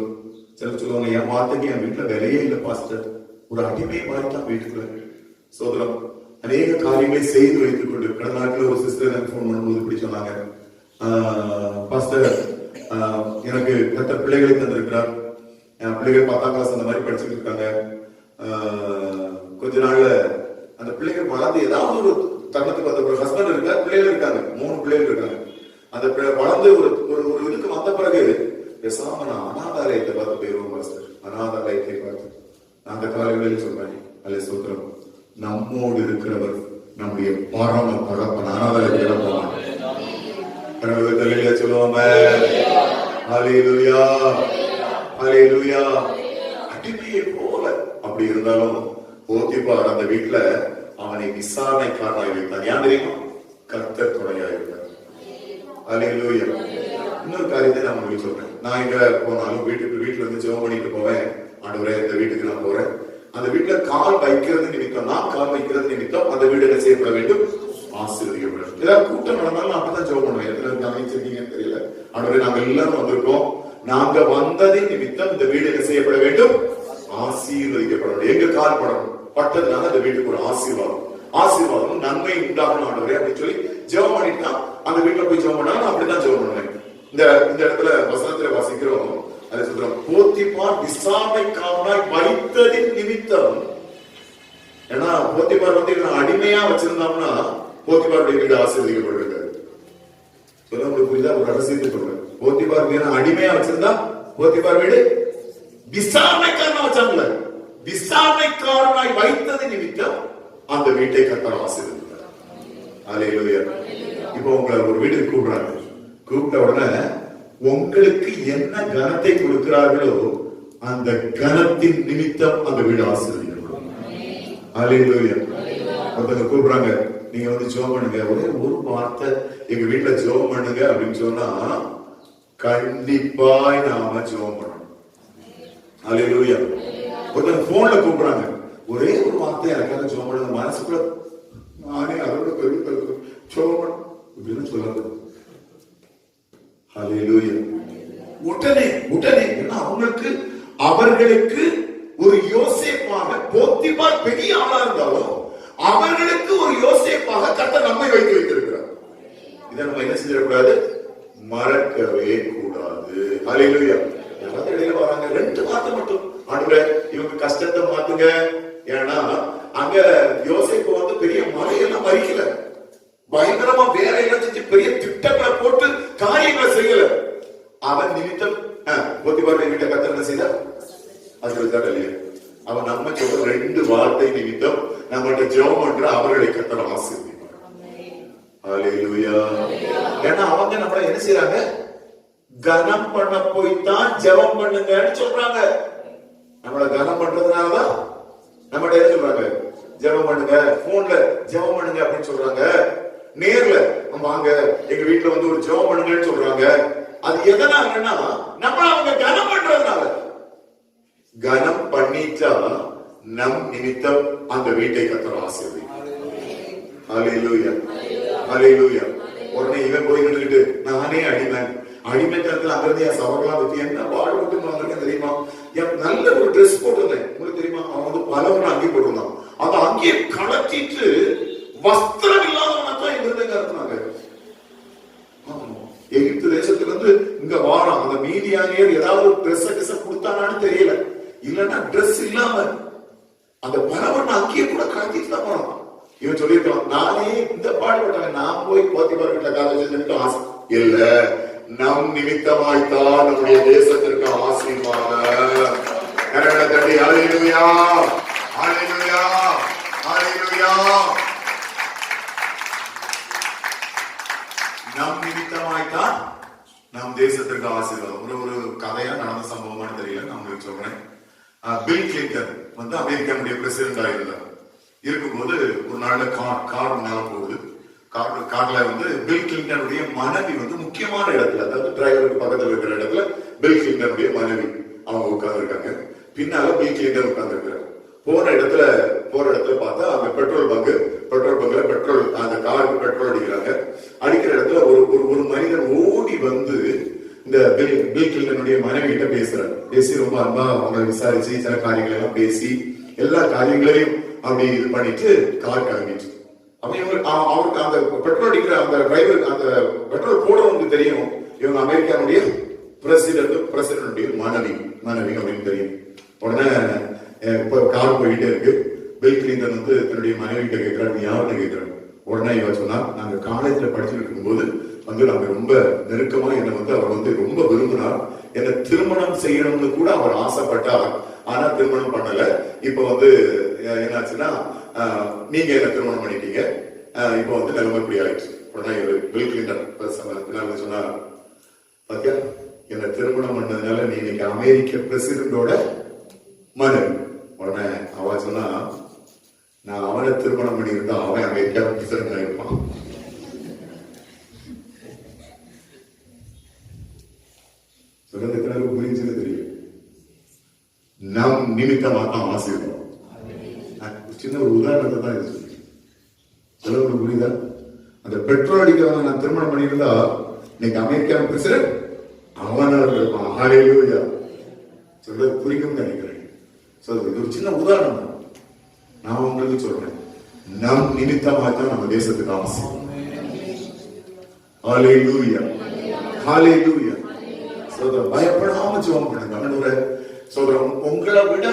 A: சிலர் சொல்லுவாங்க, என் வார்த்தைக்கு என் வீட்டுல வேலையே இல்லை பாஸ்டர், ஒரு அடிமையை மாறிட்டான் வீட்டுக்குள்ள. சோதரம் அநேக காரியங்களை செய்து வைத்துக் கொண்டு, கடந்த நாட்கள் ஒரு சிஸ்டர் எனக்கு போன் பண்ணும்போது இப்படி சொன்னாங்க, பாஸ்டர் எனக்கு மற்ற பிள்ளைகளை தந்திருக்கிறார், என் பிள்ளைகள் 10ஆம் கிளாஸ் அந்த மாதிரி படிச்சுட்டு இருக்காங்க. கொஞ்ச நாள்ல அந்த பிள்ளைகள் வளர்ந்து ஏதாவது ஒரு தருணத்துக்கு வந்த ஒரு ஹஸ்பண்ட் இருக்க, பிள்ளைகள் இருக்காங்க, 3 பிள்ளைகள் இருக்காங்க. அந்த வளர்ந்து ஒரு இதுக்கு வந்த பிறகு பேசாம நான் அனாதாலயத்தை பார்த்து போயிருவோம் பாஸ்டர், அனாதாலயத்தை பார்த்து. அந்த காலங்களில் சொல்றேன், அல்ல சொல்றோம், நம்மோடு இருக்கிறவர் நம்முடைய பரம தகப்பன். அனாதாலயத்தை போவாங்க சொல்லுவாங்க. ஹல்லேலூயா, ஹல்லேலூயா. அடிமையை போல அப்படி இருந்தாலும் போத்திபார் அந்த வீட்டுல அவனை விசாரணைக்காரனாய் வைத்தான். ஏன் தெரியுமா? கர்த்தர் துணையாய் இருந்தார். ஹல்லேலூயா. இன்னொரு காரியத்தை நான் உங்களுக்கு சொல்றேன். நான் இங்க போனாலும் வீட்டுல இருந்து ஜெபம் பண்ணிட்டு போவேன். ஆண்டவரே, இந்த வீட்டுக்கு நான் போறேன், அந்த வீட்டுல கால் வைக்கிறது நிமித்தம், நான் கால் வைக்கிறது நிமித்தம் அந்த வீடு என்ன செய்யப்பட வேண்டும்? ஆசீர்வதிக்கப்படும். ஏதாவது கூட்டம் நடந்தாலும் அப்படிதான் ஜெபம் பண்ணுவேன். எத்தனை கவனிச்சிருக்கீங்கன்னு தெரியல. ஆண்டவரே, நாங்க எல்லாரும் வந்திருக்கோம், நாங்க வந்ததின் நிமித்தம் இந்த வீடு என்ன செய்யப்பட வேண்டும்? ஆசீர்வதிக்கப்படணும். எங்க கால் படணும், பட்டதுனால அந்த வீட்டுக்கு ஒரு ஆசீர்வாதம் நன்மை உண்டாகணும் ஆண்டவரே அப்படின்னு சொல்லி ஜெபம் பண்ணிட்டு அந்த வீட்டுல போய் ஜெபம் பண்ணாலும் அப்படிதான் ஜெபம் பண்ணுவேன். இந்த இடத்துல வசனத்துல வாசிக்கிறோம், அதை சொல்றோம், போத்திபார் விசாரணைக்காரனாய் வைத்ததின் நிமித்தம். ஏன்னா போத்திபார் வந்து அடிமையா வச்சிருந்தோம்னா போத்திபாருடைய வீடு ஆசீர்வதிக்கப்பட்டிருக்காரு. சொல்ல உங்களுக்கு புரியுதா? ஒரு ரகசியத்தை சொல்றேன். போத்திபார் வீடு அடிமையா வச்சிருந்தா போத்திபார் வீடு விசாரணைக்காரனா வச்சாங்கல்ல, விசாரணைக்காரனாய் வைத்தது நிமித்தம் அந்த வீட்டை கர்த்தர் ஆசீர்வதித்தார். ஹல்லேலூயா. இப்போ உங்களை ஒரு வீட்டுக்கு கூப்பிடுறாங்க. கூப்பிட்ட உடனே உங்களுக்கு என்ன கனத்தை கொடுக்கிறார்களோ அந்த கனத்தின் நிமித்தம் அந்த வீடு ஆசீர்வதிக்கப்படும். ஹல்லேலூயா. ஒருத்தங்க கூப்பிடுறாங்க, நீங்க வந்து ஜெபம் பண்ணுங்க, ஒரே ஒரு வார்த்தை எங்க வீட்டுல ஜெபம் பண்ணுங்க அப்படின்னு சொன்னா கண்டிப்பாய் நாம ஜெபம் பண்ணணும். ஹல்லேலூயா. ஒருத்தங்க போன்ல கூப்பிடுறாங்க, ஒரே ஒரு வார்த்தை எனக்காக ஜெபம் பண்ணுங்க, மனசுக்குள்ள நானே அதோட பெரிய ஜெபம் பண்ண இப்படின்னு சொல்றாங்க. ஹல்லேலூயா. உடனே ஏன்னா அவர்களுக்கு ஒரு யோசேப்பாக, போத்திபார் பெரிய ஆளா இருந்தாலும் அவர்களுக்கு ஒரு யோசேப்பாக கர்த்தர் நம்மை வைத்து வைத்திருக்கிறார். இதை நம்ம என்ன செஞ்சிடக்கூடாது? மறக்கவே கூடாது. ஹல்லேலூயா. யாராவது இடையில வராங்க, 2 வார்த்தை மட்டும், ஆண்டவரே இவங்க கஷ்டத்தை மாத்துங்க. ஏன்னா அங்க யோசேப்பு வந்து பெரிய மலையெல்லாம் மறிக்கல, பயங்கரமா வேலையெல்லாம் செஞ்சு பெரிய திட்டங்களை போட்டு காரியங்களை செய்யல. அவன் நிமித்தம் போத்திபார் வீட்டை கர்த்தர் என்ன செய்தார்? ஆசீர்வதித்தார் இல்லையா? அவன் நம்ம சொல்ற 2 வார்த்தை நிமித்தம் நம்மகிட்ட ஜெபம் பண்ற அவர்களை கர்த்தர் ஆசீர்வதிப்பார். ஹல்லேலூயா. ஏன்னா அவங்க நம்மள என்ன செய்யறாங்க? கனம் பண்ண போய்தான் ஜெபம் பண்ணுங்கன்னு சொல்றாங்க. நம்மள கனம் பண்றதுனாலதான் நம்மகிட்ட என்ன சொல்றாங்க? ஜெபம் பண்ணுங்க, போன்ல ஜெபம் பண்ணுங்க அப்படின்னு சொல்றாங்க. நேர்ல வாங்க எங்க வீட்டுல வந்து ஒரு ஜெபம் பண்ணுங்கன்னு சொல்றாங்க. அது எதனாலன்னா நம்மள அவங்க கனம் பண்றதுனால. கனம் பண்ணிட்டா நம் நிமித்தம் அந்த வீட்டை கர்த்தர் ஆசீர்வதிப்பார். ஹல்லேலூயா, ஹல்லேலூயா. உடனே இவன் போய் நின்னுக்கிட்டு நானே அடிமைத்தனத்துல அங்கிருந்து என் சவரெல்லாம் வச்சு என்ன பாடுபட்டு வந்திருக்கேன் தெரியுமா? என் நல்ல ஒரு ட்ரெஸ் போட்டிருந்தேன், உங்களுக்கு தெரியுமா? அவன் வந்து பலவன அங்கி போட்டிருந்தான். அந்த அங்கேயே கலட்டிட்டு வஸ்திரம் இல்லாதவனத்தான் இங்கிருந்து இருந்தாங்க. எகிப்து தேசத்துல இருந்து இங்க வாரம் அந்த மீதியானியர் ஏதாவது ட்ரெஸ் கொடுத்தானான்னு தெரியல, இல்லன்னா ட்ரெஸ் இல்லாம அந்த அங்கேயே கூட கடத்திட்டு தான் போனோம். இவன் சொல்லியிருக்கலாம், நானே இந்த பாடுபட்டவன், நான் போய் போத்திபார் வீட்டுல கால வச்சு ஆசை இல்ல, நம் நிமித்தமாய்த்தான் நம்முடைய தேசத்திற்கு ஆசீர்வாதம். தட்டி ஹல்லேலூயா, ஹல்லேலூயா, ஹல்லேலூயா. நம் நிமித்தமாய்த்தான் நம் தேசத்திற்கு ஆசீர்வாதம். ஒரு கதையா நடந்த சம்பவமானு தெரியல, நான் உங்களுக்கு சொல்றேன். பில் கிளின்டன் வந்து அமெரிக்காவுடைய பிரசிடண்டா இருந்தார். இருக்கும்போது ஒரு நாள்ல கார் மேல போகுது. கார்ல வந்து பில் கிளின்டனுடைய மனைவி வந்து முக்கியமான இடத்துல, அதாவது டிரைவருக்கு பக்கத்துல இருக்கிற இடத்துல பில் கிளின்டனுடைய மனைவி அவங்க உட்கார்ந்து இருக்காங்க. பின்னால பில் கிளின்டன் உட்கார்ந்து இருக்கிறார். போற இடத்துல பார்த்தா அந்த பெட்ரோல் பங்க்ல பெட்ரோல், அந்த காருக்கு பெட்ரோல் அடிக்கிறாங்க. அடிக்கிற இடத்துல ஒரு மனிதன் ஓடி வந்து இந்த பில் கிளின்டனுடைய மனைவி கிட்ட பேசி ரொம்ப அன்பா அவங்களை விசாரிச்சு சில காரியங்கள் எல்லாம் பேசி எல்லா காரியங்களையும் அப்படி இது பண்ணிட்டு கார் கிளம்பிட்டு, அவருக்கு அந்த பெட்ரோல் அடிக்கிற அந்த டிரைவர், அந்த பெட்ரோல் போடுறவங்களுக்கு தெரியும் இவங்க அமெரிக்காவுடைய பிரசிடண்டுடைய மனைவி அப்படின்னு தெரியும். உடனே இப்ப கார் போயிட்டே இருக்கு. பில் கிளின்டன் வந்து தன்னுடைய மனைவி கிட்ட கேட்கிறாரு, நீ யாருன்னு கேட்கிறாரு. உடனே இவன் சொன்னா, நாங்க காலேஜ்ல படிச்சுட்டு இருக்கும்போது வந்து நாங்க ரொம்ப நெருக்கமா என்னை வந்து அவர் வந்து ரொம்ப விரும்பினார். என்னை திருமணம் செய்யணும்னு கூட அவர் ஆசைப்பட்டார். ஆனா திருமணம் பண்ணல. இப்ப வந்து என்னாச்சுன்னா, நீங்க என்ன திருமணம் பண்ணிட்டீங்க, இப்ப வந்து நிலைமை இப்படி ஆயிடுச்சு. உடனே பில் கிளின்டன் சொன்னா, பாத்தியா என்ன திருமணம் பண்ணதுனால நீ இன்னைக்கு அமெரிக்க பிரசிடண்டோட மனைவி. உடனே அவ சொன்னா, நான் அவனை திருமணம் பண்ணியிருந்தா அவன் அமெரிக்கா பிரசிடண்ட் ஆயிருப்பான். சொல்றதுக்கு புரிஞ்சுன்னு தெரியும். நம் நிமித்தமா தான் ஆசீர்வாதம். சின்ன ஒரு உதாரணத்தை தான் இது சொல்லி சொல்ல புரியுதா? அந்த பெட்ரோல் அடிக்கிறவங்க நான் திருமணம் பண்ணியிருந்தா இன்னைக்கு அமெரிக்கா பிரசிடண்ட் அவனா இருப்பான். ஹல்லேலூயா. சொல்றது புரியும் நினைக்கிறேன். இது ஒரு சின்ன உதாரணம் தான். நான் உங்களுக்கு சொல்றேன், நம் நிமித்தமாக தான் நம்ம தேசத்துக்கு அவசியம். ஹல்லேலூயா, ஹல்லேலூயா. சோதரம் பயப்படாம ஜெபம் பண்ணுங்க. ஆண்டவரே சோதரம், உங்களை விட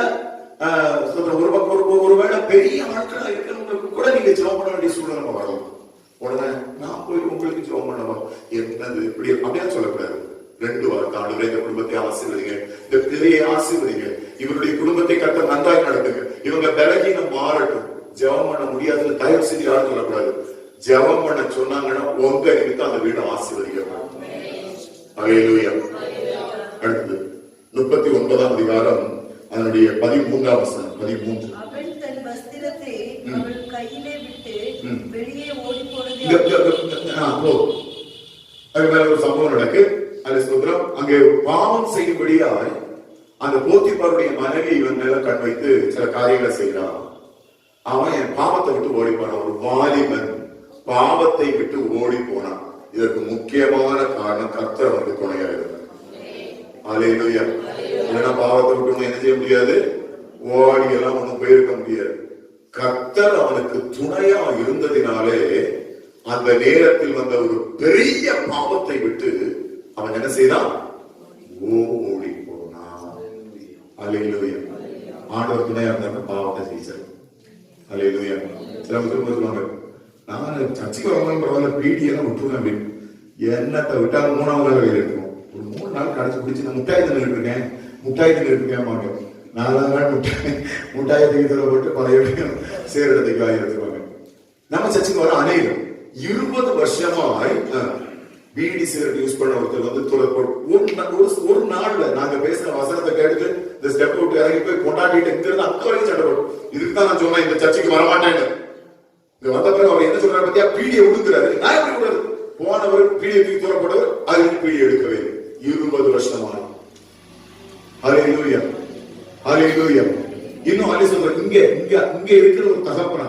A: ஒருவேளை பெரிய ஆட்களா இருக்கிறவங்களுக்கு கூட நீங்க ஜெபம் பண்ண வேண்டிய சூழ்நிலை வரலாம். உடனே நான் போய் உங்களுக்கு ஜெபம் பண்ணவா என்னது இப்படி அப்படியே சொல்லக்கூடாது. 2 வாரம் ஆண்டவரே இந்த குடும்பத்தை ஆசீர்வதிங்க, இந்த பிள்ளையை ஆசீர்வதிங்க, இவருடைய குடும்பத்தை கர்த்தர் நன்றாய் நடத்துங்க, இவங்க பலகீனம் மாறட்டும். ஜெபம் பண்ண முடியாதுன்னு தயவு செஞ்சு யாரும் சொல்லக்கூடாது. ஜெபம் பண்ண சொன்னாங்கன்னா உங்க நிமித்தம் அந்த வீடு ஆசீர்வதிக்கப்படும். ஹல்லேலூயா. அடுத்தது 39ஆம் அதிகாரம் அதனுடைய 13ஆம் வசனம். 13.
B: அவன் தன் வஸ்திரத்தை அவள் கையிலே விட்டு வெளியே ஓடி போனது.
A: ஒரு சம்பவம் நடக்கு. அங்கே பாவம் செய்யும்படியாய் அந்த போத்திபாருடைய மனைவி இவன் மேல கண் வைத்து சில காரியங்களை செய்யறான். அவன் என் பாவத்தை விட்டு ஓடி போனான். ஒரு வாலிபன் பாவத்தை விட்டு ஓடி போனான். இதற்கு முக்கியமான காரணம் கர்த்தர் அவனுக்கு துணையா இருந்தார். ஹல்லேலூயா. இல்லைன்னா பாவத்தை விட்டு என்ன செய்ய முடியாது, ஓடி எல்லாம் ஒண்ணும் போயிருக்க முடியாது. கர்த்தர் அவனுக்கு துணையா இருந்ததினாலே அந்த நேரத்தில் வந்த ஒரு பெரிய பாவத்தை விட்டு அவன் என்ன செய்தான், ஓடி போனான். ஹல்லேலூயா. ஆண்டவர் துணையா இருந்தாங்க, பாவத்தை செய்யணும். ஹல்லேலூயா. சில திரும்ப சொல்லுவாங்க, நான் சர்ச்சைக்கு வரணும் பரவாயில்ல, பீடியெல்லாம் விட்டுருவேன் அப்படின்னு. என்னத்தை விட்டாலும் 3ஆவது நாள் கையில் எடுக்கணும். ஒரு 3 நாள் கடைசி பிடிச்சி நான் முட்டாய் தண்ணி இருக்கேன் 4ஆவது நாள் முட்டாயை தூக்கி போட்டு பழைய சேரிடத்துக்கு ஆகிருவாங்க. நம்ம சர்ச்சைக்கு வர அநேகம் 20 வருஷமாய் பீடி சிகரெட் யூஸ் பண்ண ஒருத்தர் வந்து ஒரு நாள்ல நாங்க பேசுற வசனத்தை கேட்டு இந்த ஸ்டெப் விட்டு இறங்கி போய் கொண்டாடிட்டு இங்க இருந்து அங்க வரைக்கும் சண்டை போடும். இதுக்கு தான் நான் சொன்னேன் இந்த சர்ச்சைக்கு வரமாட்டேன்னு. இங்க வந்த பிறகு அவர் என்ன சொல்றாரு பத்தியா, பீடியை உடுக்குறாரு. நான் எப்படி கூடாது, போனவர் பீடியை தூக்கி தூரப்பட்டவர் அதுக்கு பீடியை எடுக்கவே 20 வருஷமா. ஹல்லேலூயா, ஹல்லேலூயா. இன்னும் அலி சொல்ற இங்க இருக்கிற ஒரு தகப்பனா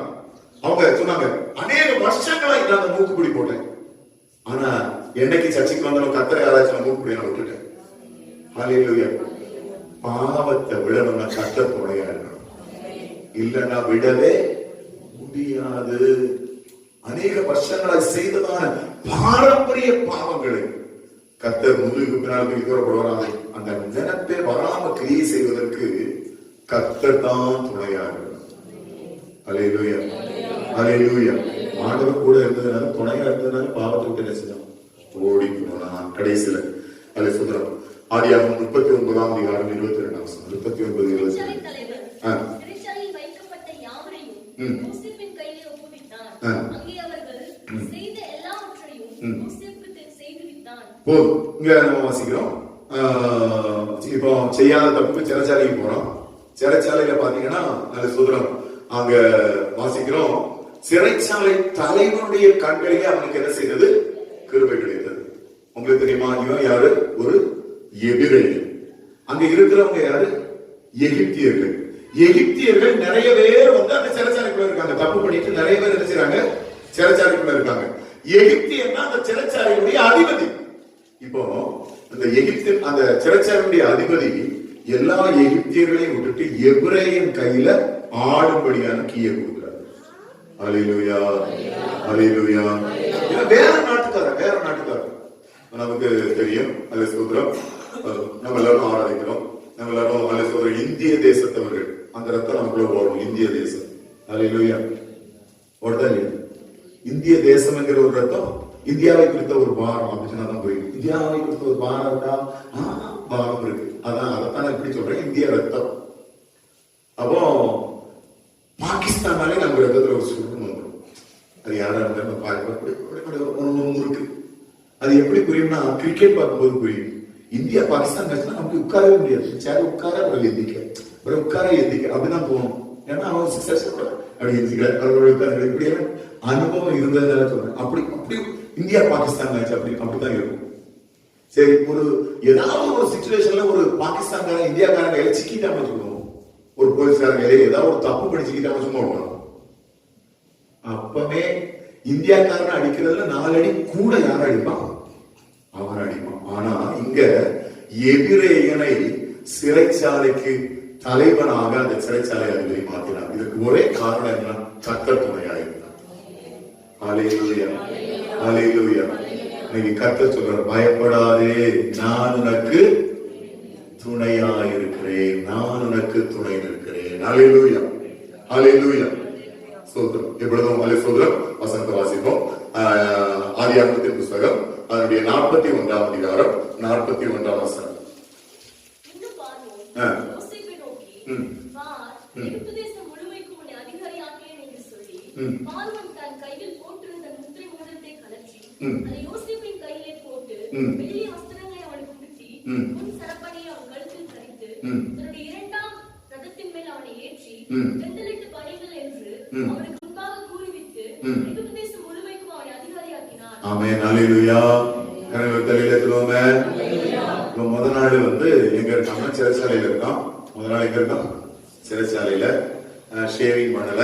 A: அவங்க சொன்னாங்க, அநேக வருஷங்களா நான் மூக்குப்பிடி போட்டேன், ஆனா என்னைக்கு சர்ச்சைக்கு வந்தாலும் கர்த்தரை யாராச்சும் மூக்குப்பிடி நான் விட்டுட்டேன். ஹல்லேலூயா. பாவத்தை விடணும்னா கர்த்தர் துணையா இருக்கணும், இல்லைன்னா விடவே முடியாது. அநேக வருஷங்களாய் செய்ததான பாரம்பரிய பாவங்களை கர்த்தர் முதுகுக்கு பின்னால் தூரப்படுவாராக. அந்த நினைப்பே வராம கிரியை செய்வதற்கு கர்த்தர் தான் துணையா இருக்கணும். அல்லேலூயா, அல்லேலூயா. ஆண்டவர் கூட இருந்ததுனால, துணையா இருந்ததுனால பாவத்தை விட்டு என்ன செஞ்சோம்? ஓடி போனான் கடைசியில. அல்லே சுந்தரம். ஆதியாகமம் 39ஆம் அதிகாரம் 22ஆம் வசனம். 39:22.
C: சிறைச்சாலையில் வைக்கப்பட்ட யாவரையும் யோசேப்பின் கையிலே ஒப்புவித்தான். அங்கே அவர்கள் செய்த எல்லாவற்றையும் யோசேப்புக்கு செய்துவித்தான்.
A: போதும். இங்க நம்ம வாசிக்கிறோம். இப்போ செய்யாத தப்புக்கு சிறைச்சாலைக்கு போறோம். சிறைச்சாலையில பாத்தீங்கன்னா நல்ல சுதரம் அங்க வாசிக்கிறோம். சிறைச்சாலை தலைவனுடைய கண்களிலே அவனுக்கு என்ன செய்தது? கிருபை கிடைத்தது. உங்களுக்கு தெரியுமா? இவன் யாரு? ஒரு எபிரேயன். அங்க இருக்கிறவங்க யாரு? எகிப்தியர்கள். எகிப்தியர்கள் நிறைய பேர் வந்து அந்த சிறைச்சாலைக்குள்ள இருக்காங்க. தப்பு பண்ணிட்டு நிறைய பேர் என்ன செய்றாங்க? சிறைச்சாலைக்குள்ள இருக்காங்க. எகிப்தியன்னா அந்த சிறைச்சாலையுடைய அதிபதி. இப்போ அந்த எகிப்தின் அந்த சிறைச்சாலையுடைய அதிபதி எல்லா எகிப்தியர்களையும் விட்டுட்டு எபிரேயன் கையில ஆடும்படியான கீயை கொடுக்கிறார். அல்லேலூயா, அல்லேலூயா. வேற நாட்டுக்காரர் நமக்கு தெரியும். அல்ல சோதரம் நம்ம எல்லாரும் ஆராதிக்கிறோம். நம்ம எல்லாரும் அல்ல சோதரம் இந்திய தேசத்தவர்கள். அந்த ரத்தம் நமக்குள்ள ஓடும். இந்திய தேசம். அல்லேலூயா. ஓடுதா இல்லையா? இந்திய தேசம் என்கிற ஒரு ரத்தம் இந்தியாவை குறித்த ஒரு பாரம் அப்படின்னா தான் புரியும். இந்தியாவை குறித்த ஒரு பாரம் இருக்கா? பாரம் இருக்கு. அதைத்தான் எப்படி சொல்றேன்? இந்திய ரத்தம். அப்போ பாகிஸ்தானாலே நம்ம ரத்தத்துல ஒரு சுருக்கம் வந்துடும். அது யாரா இருந்தாலும் இருக்கு. அது எப்படி புரியும்னா கிரிக்கெட் பார்க்கும்போது புரியும். இந்தியா பாகிஸ்தான் மேட்ச்னா நமக்கு உட்காரவே முடியாது. சேர் உட்கார அப்புறம் எந்திக்க அப்படிதான் போகணும். ஏன்னா அவன் சிக்ஸர்ஸ் அப்படி எந்திக்கிறார். இப்படியான அனுபவம் இருந்ததுனால சொல்றேன். அப்படி இந்தியா பாகிஸ்தான் மேட்ச் அப்படிதான் இருக்கும். சரி, ஏதாவது ஒரு சிச்சுவேஷன்ல ஒரு பாகிஸ்தான்காரன் இந்தியாக்காரங்க கையில சிக்கிட்டாம வச்சுக்கணும். ஒரு போலீஸ்காரங்க ஏதாவது ஒரு தப்பு பண்ணி சிக்கிட்டாம சும்மா விடணும். அப்பவே இந்தியாக்காரன் அடிக்கிறதுல 4 அடி கூட யார் அடிப்பான்? அவன் அடிப்பான். ஆனா இங்க எபிரேயனை சிறைச்சாலைக்கு தலைவனாக அந்த சிறைச்சாலை அதிபதி மாத்தினார். இதுக்கு ஒரே காரணம் என்ன? கர்த்தர் துணையாயிருந்தார். அல்லேலூயா, அல்லேலூயா. இன்னைக்கு கர்த்தர் சொல்றார், பயப்படாதே, நான் உனக்கு துணையாயிருக்கிறேன், நான் உனக்கு துணை இருக்கிறேன். அல்லேலூயா, அல்லேலூயா. சோதரம் எப்பொழுதும் அல்ல சோதரம் வசனத்தை வாசிப்போம். ஆதியாகமத்தின் புஸ்தகம் அதனுடைய 41ஆம் அதிகாரம் 41ஆம் வசனம்.
C: பார்வோன் தன் கையில் போட்டிருந்த முத்திரை மோதிரத்தை கழற்றி அதை யோசேப்பின் கையிலே போட்டு வெள்ளி வஸ்திரங்களை அவனுக்கு உடுத்தி முன் சரப்பணியை அவன் கழுத்தில் தரித்து தன்னுடைய 2ஆம் ரதத்தின் மேல் அவனை ஏற்றி 2 பணிகள் என்று அவனுக்கு முன்பாக கூறிவிட்டு எகிப்து தேசம் முழுமைக்கும் அவனை அதிகாரியாக்கினார்.
A: ஆமென், அல்லேலூயா. தலையில சொல்லுவாங்க. முதல் நாள் எங்க இருக்காங்க? சிறைச்சாலையில இருக்கான். முதல் நாள் எங்க இருக்கான்? சிறைச்சாலையில ஷேவிங் பண்ணல.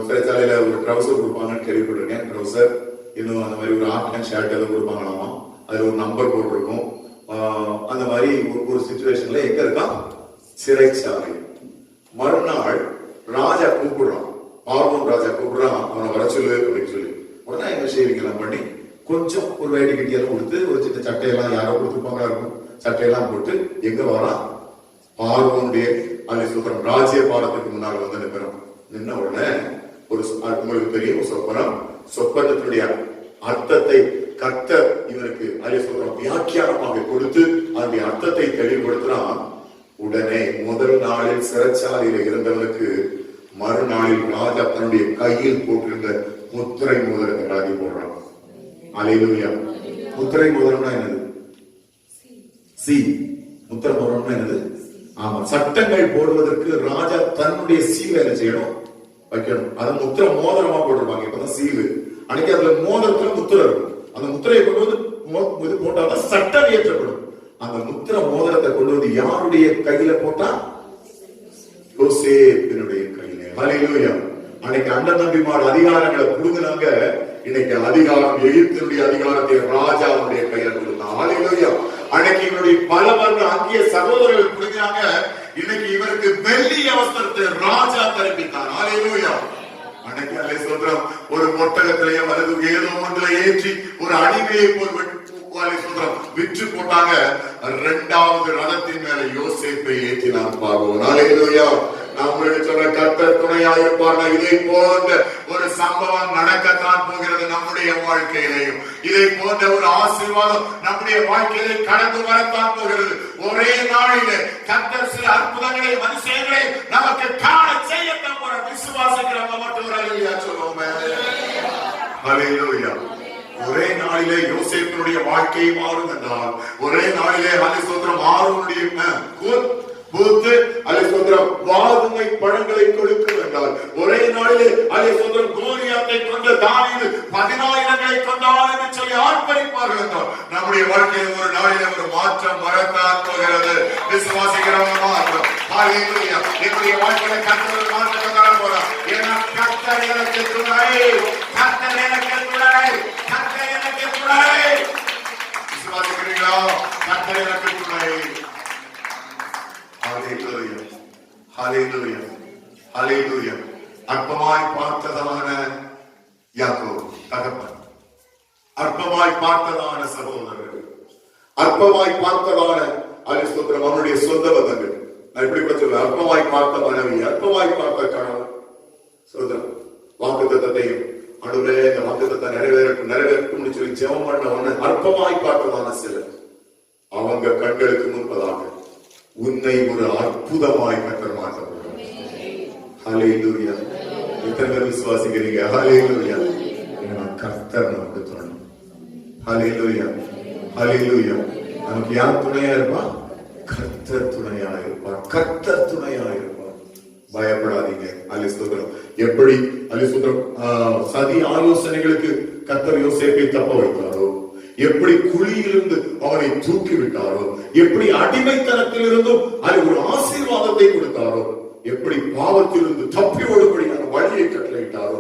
A: சிறைச்சாலையில ஒரு ட்ரௌசர் கொடுப்பாங்கன்னு கேள்விப்பட்டிருக்கேன். ட்ரௌசர் இன்னும் அந்த மாதிரி ஒரு ஆப்ஷன் ஷர்ட் எதுவும் கொடுப்பாங்களாமா. அதுல ஒரு நம்பர் போட்டிருக்கும். அந்த மாதிரி ஒரு சிச்சுவேஷன்ல எங்க இருக்கான்? சிறைச்சாலை. மறுநாள் ராஜா கூப்பிடுறான். பார்வோன் ராஜா கூப்பிடுறான், அவனை வர சொல்லு அப்படின்னு சொல்லி. உடனே எங்க ஷேவிங் எல்லாம் பண்ணி கொஞ்சம் ஒரு வேட்டி கட்டியெல்லாம் கொடுத்து ஒரு சின்ன சட்டையெல்லாம் யாரோ கொடுத்துருப்பாங்களா இருக்கும். சட்டையெல்லாம் போட்டு எங்க வரான்? பார்வோனுடைய அல்ல சுத்தரம் ராஜ்ய பாலத்துக்கு முன்னால் நிற்கிறோம். நின்ன உடனே உங்களுக்கு தெரியும் சொப்பனத்தினுடைய அர்த்தத்தை கர்த்தர் இவனுக்கு அலிசுரம் வியாக்கியானமாக கொடுத்து அதனுடைய அர்த்தத்தை தெளிவுபடுத்தினான். உடனே முதல் நாளில் சிறைச்சாலையில இருந்தவனுக்கு மறுநாளில் ராஜா தன்னுடைய கையில் போட்டிருந்த முத்திரை மோதிரத்தை ராஜி போடுறான். அல்லேலூயா. முத்திரை மோதிரம்னா என்னது? முத்திரை மோதிரம்னா என்னது? ஆமா, சட்டங்கள் போடுவதற்கு ராஜா தன்னுடைய சீல் என்ன செய்யணும்? வைக்கணும். அது முத்திரை மோதிரமா போட்டிருப்பாங்க. இப்பதான் சீல். அன்னைக்கு அதுல மோதிரத்துல முத்திரை இருக்கும். அந்த முத்திரையை கொண்டு வந்து போட்டாதான் சட்டம் இயற்றப்படும். அந்த முத்திரை மோதிரத்தை கொண்டு வந்து யாருடைய கையில போட்டா? யோசேப்பினுடைய கையில. அல்லேலூயா. அன்னைக்கு அண்ணன் தம்பிமார் அதிகாரங்களை புடுங்கினாங்க. இன்னைக்கு அதிகாரம் எகிப்தினுடைய அதிகாரத்தை ராஜாவுடைய கையில கொடுத்தான். அல்லேலூயா. அன்னைக்கு இவருடைய பலவர்கள் அங்கிய சகோதரர்கள் புடுங்கினாங்க. இன்னைக்கு இவருக்கு வெள்ளி அவசரத்தை ராஜா தரிப்பித்தார். அல்லேலூயா. அன்னைக்கு அல்லே சொல்றோம், ஒரு ஒட்டகத்திலேயே வலது ஏதோ ஒன்றுல ஏற்றி ஒரு அடிமையை போல் விற்று போட்டாங்க. 2வது ரதத்தின் மேல யோசேப்பை ஏற்றினார் பார்வோன். அல்லேலூயா. நம்மளுக்கு சொல்ற கர்த்தர் துணையாக இருப்பார்கள். இதை போன்ற ஒரு சம்பவம் நடக்கத்தான் போகிறது நம்முடைய வாழ்க்கையிலேயும். இதை போன்ற ஒரு ஆசீர்வாதம் நம்முடைய வாழ்க்கையிலே கடந்து வரத்தான் போகிறது. ஒரே நாளிலே கர்த்தர் சில அற்புதங்களை அதிசயங்களை நமக்கு காண செய்யத்தான் போற விசுவாசிக்கிறவங்க மட்டும் ஒரு அல்லேலூயா சொல்லுவோமே. அல்லேலூயா. ஒரே நாளிலே யோசேப்பினுடைய வாழ்க்கை மாறும் என்றால், ஒரே நாளிலே அல்லேலூயா ஆரோனுடைய பூத்து அல்லேலூயா வாதுமை பழங்களை கொடுக்கும் என்றால், ஒரே நாளிலே அல்லேலூயா கோலியாத்தை கொண்ட தாவீது 10,000களை கொண்டான் என்று சொல்லி ஆர்ப்பரிப்பார்கள் என்றால், நம்முடைய வாழ்க்கையில் ஒரு நாளிலே ஒரு மாற்றம் வரத்தான் போகிறது. விசுவாசிக்கிறவங்க மாற்றம். அல்லேலூயா. என்னுடைய வாழ்க்கையில கர்த்தர் மாற்றத்தை தர போறார். ஏன்னா கர்த்தர் எனக்கு துணை, கர்த்தர் எனக்கு துணை, கர்த்தர் எனக்கு துணை. விசுவாசிக்கிறீங்களா? கர்த்தர் எனக்கு துணை. ஹல்லேலூயா, ஹல்லேலூயா, ஹல்லேலூயா. அற்பமாய் பார்த்ததான யாக்கோபு தகப்பன், அற்பமாய் பார்த்ததான சகோதரர்கள், அற்பமாய் பார்த்ததான அல்லேலூயா அவனுடைய சொந்த பந்தங்கள். நான் இப்படி கூட சொல்றேன், அற்பமாய் பார்த்த மனைவி, அற்பமாய் பார்த்த கணவன், சோதரம் வாக்குத்தத்தத்தையும் ஆண்டவரே இந்த வாக்குத்தத்தை நிறைவேறட்டும் சொல்லி ஜெபம் பண்ண உடனே அற்பமாய் பார்த்ததான சிலர் அவங்க கண்களுக்கு முன்பதாக உன்னை ஒரு அற்புதமாய் கர்த்தர் மாற்ற போகிறார். ஹல்லேலூயா. எத்தனை பேர் விசுவாசிக்கிறீங்க? ஹல்லேலூயா. கர்த்தர் நமக்கு துணை. ஹல்லேலூயா, ஹல்லேலூயா. நமக்கு யார் துணையா இருப்பா? கர்த்தர் துணையா இருப்பார். கர்த்தர் துணையா இருப்பார். பயப்படாதீங்க. அல்லேலூயா. எப்படி அல்லேலூயா சதி ஆலோசனைகளுக்கு கர்த்தர் யோசேப்பை தப்ப வைத்தாரோ, எப்படி குழியிலிருந்து அவனை தூக்கி விட்டாரோ, எப்படி அடிமைத்தனத்தில் இருந்தும் அது ஒரு ஆசீர்வாதத்தை கொடுத்தாரோ, எப்படி பாவத்திலிருந்து தப்பி ஓடும்படியான வழியை கட்டளையிட்டாரோ,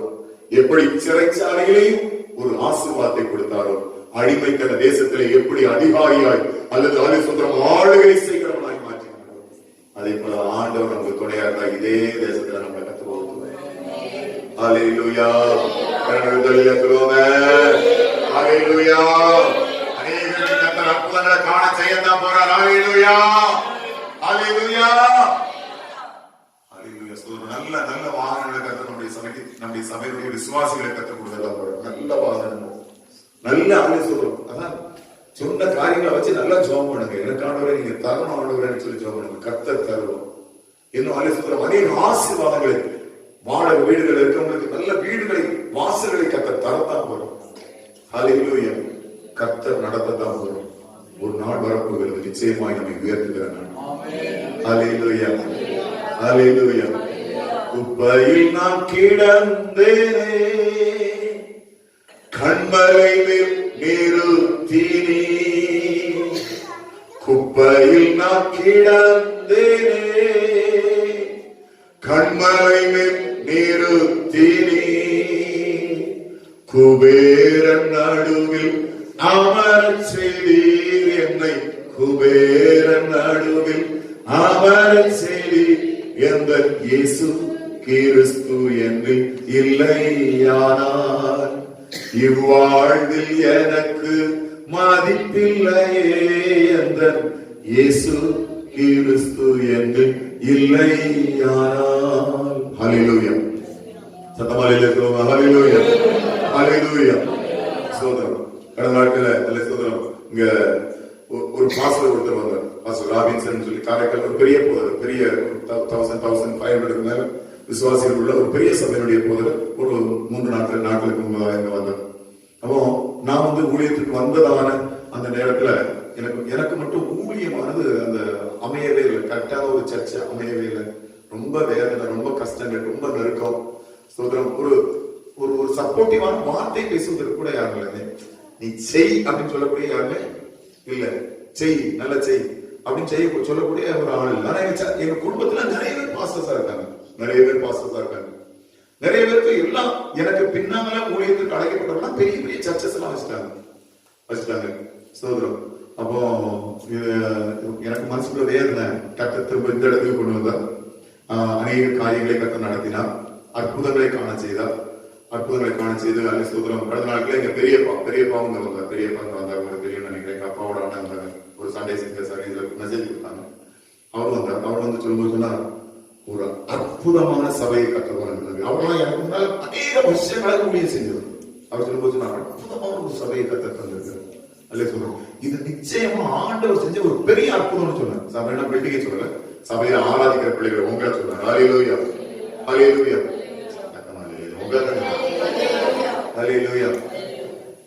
A: எப்படி சிறைச்சாலையிலேயும் ஒரு ஆசீர்வாதத்தை கொடுத்தாரோ, அடிமைத்தன தேசத்திலே எப்படி அதிகாரியாய் அல்லது அல்லேலூயா ஆளுகை செய்கிறவனாய் மாற்றினாரோ, அதே போல ஆண்டவர் நமக்கு துணையா இருந்தா இதே தேசத்துல நம்ம கத்து போகுது. அல்லேலூயா. அல்லேலூயா. அநேகருக்கு கர்த்தர் அற்புதங்களை காண செய்யத்தான் போறார். அல்லேலூயா, அல்லேலூயா, அல்லேலூயா. நல்ல நல்ல வாகனங்களை கர்த்தர் நம்முடைய சபையுடைய விசுவாசிகளை கற்றுக் கொடுத்ததான் போறார். நல்ல வாகனங்கள், நல்ல சொல்றோம். அதான் சொன்ன காரியங்களை வச்சு நல்லா ஜெபம் பண்ணுங்க. எனக்கானவரை நீங்க தரணும் ஆண்டவரேன்னு சொல்லி ஜெபம் பண்ணுங்க. கர்த்தர் தருவோம். இன்னும் அல்லேலூயா அநேக ஆசீர்வாதங்களை, வாடகை வீடுகள் இருக்கிறவங்களுக்கு நல்ல வீடுகளை வாசல்களை கர்த்தர் தரத்தான் போறோம். ஹல்லேலூயா. கர்த்தர் நடத்தத்தான் போறோம். ஒரு நாள் வரப்போகிறது, நிச்சயமாய் நம்மை உயர்த்துகிற நாள். ஹல்லேலூயா, ஹல்லேலூயா. குப்பையில் நான் கிடந்தேனே, கண்மலை மேல் நிறுத்தினீ. குப்பையில் நான் கிடந்தேனே, கண்மலை மேல் நிறுத்தினீ. குபேரன் நடுவில் அமரச் செய்தீர் என்னை, குபேரன் நடுவில் அமரச் செய்தீர். எந்த இயேசு கிறிஸ்து என்று இல்லையானால் இவ்வாழ்வில் எனக்கு மதிப்பில்லையே. எந்த இயேசு கிறிஸ்து என்று இல்லையானால். ஹல்லேலூயா. சத்தமா இல்லையா? ஹல்லேலூயா, ஹல்லேலூயா. சோதரம் கடந்த நாட்கள சோதரம் இங்க ஒரு பாஸ்டர் ஒருத்தர் வந்தார். பாஸ்டர் ராபின்சன் சொல்லி காரைக்கால் ஒரு பெரிய போதர், பெரிய 1500 மேல விசுவாசிகள் உள்ள ஒரு பெரிய சபையினுடைய போதர் ஒரு 3 நாட்களுக்கு முன்பதாக இங்க வந்தார். அப்போ நான் ஊழியத்துக்கு வந்ததான அந்த நேரத்துல எனக்கு மட்டும் ஊழியமானது அந்த அமையவே இல்லை. கரெக்டான ஒரு சர்ச்சை அமையவே இல்லை. ரொம்ப வேதனை, ரொம்ப கஷ்டங்கள், ரொம்ப நெருக்கம். சோதரம் ஒரு ஒரு சப்போர்ட்டிவான வார்த்தை பேசுவதற்கு கூட யாரும் இல்லை. நீ செய் அப்படின்னு சொல்லக்கூடிய யாருமே இல்ல. செய், நல்லா செய் அப்படின்னு சொல்லக்கூடிய ஒரு ஆள் இல்லை. ஆனா எங்க குடும்பத்துல நிறைய பேர் பாஸ்டர்ஸா இருக்காங்க, நிறைய பேர் பாஸ்டர்ஸா இருக்காங்க. நிறைய பேருக்கு எல்லாம் எனக்கு பின்னால ஊழியத்துக்கு அழைக்கப்பட்டவங்க பெரிய பெரிய சர்ச்சஸ் எல்லாம் வச்சுட்டாங்க. சோதரம் அப்போ எனக்கு மனசுக்குள்ள வேதனை. கர்த்தர் திரும்ப இந்த இடத்துக்கு கொண்டு வந்தார். அநேக காரியங்களை கர்த்தர் நடத்தினார். அற்புதங்களை காண செய்தார். அற்புதங்களை காண செய்து அல்ல சோதரம். கடந்த நாட்களே எங்க பெரியப்பாவும் வந்தார். பெரியப்பா வந்தார். ஒரு பெரிய நினைக்கிறேன் எங்க அப்பாவோட வந்தாங்க. ஒரு சண்டே சர்வீஸ்ல மெசேஜ் கொடுத்தாங்க. அவர் வந்தார். அவர் சொல்லும்போது சொன்னார், ஒரு அற்புதமான சபையை கற்றுக்கொண்டு அவரெல்லாம் எனக்கு முன்னால் அநேக வருஷங்களாக ஊழியம் செஞ்சவர். அவர் சொல்லும்போது நான் அற்புதமான ஒரு சபையை கற்று தந்திருக்கிறேன் அல்ல சொல்றோம். இது நிச்சயமா ஆண்டவர் செஞ்ச ஒரு பெரிய அற்புதம்னு சொன்னார். சபையில பில்டிங்கை சொல்லல, சபையில ஆராதிக்கிற பிள்ளைகள் உங்களை சொன்னார். ஹல்லேலூயா ஹல்லேலூயா ஹல்லேலூயா.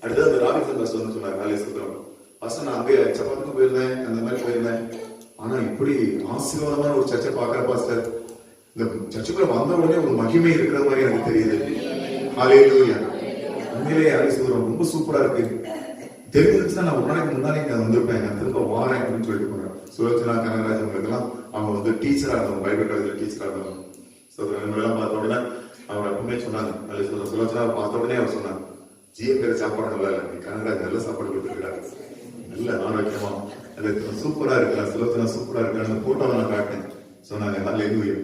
A: அடுத்தது அந்த ராபின்சன் பாஸ்டர் வந்து சொன்னார், ஹல்லேலூயா சொல்றோம். பாஸ்டர் நான் அங்கே சப்பாத்துக்கு போயிருந்தேன், அந்த மாதிரி போயிருந்தேன். ஆனா இப்படி ஆசீர்வாதமான ஒரு சர்ச்சை பாக்குற பாஸ்டர், இந்த சர்ச்சுக்குள்ள வந்த உடனே ஒரு மகிமை இருக்கிற மாதிரி எனக்கு தெரியுது. ஹல்லேலூயா. உண்மையிலேயே ஹல்லேலூயா ரொம்ப சூப்பரா இருக்கு. தெரிஞ்சிருச்சுன்னா நான் ஒரு நாளைக்கு முன்னாடி நான் வந்திருப்பேன், நான் திரும்ப வாரேன் அப்படின்னு சொல்லிட்டு போறேன். சுலோச்சனா கனகராஜ் அவங்களுக்கெல்லாம் அவங்க வந்து டீச்சரா இருந்தவங்க, பைபிள் காலேஜ்ல டீச்சரா இருந்தவங்க. எல்லாம் பார்த்த உடனே அவங்க எப்பவுமே சொன்னாங்க, சுலோச்சனா பார்த்த உடனே அவர் சொன்னாங்க, ஜிஎம் சாப்பாடு நல்லா இல்லை, நீ கனகராஜ் நல்ல சாப்பாடு கொடுத்துருக்கிறாரு, நல்ல ஆரோக்கியமா சூப்பரா இருக்கலாம், சுலோச்சனா சூப்பரா இருக்காரு. அந்த போட்டோவை நான் காட்டினேன், சொன்னாங்க ஹல்லேலூயா.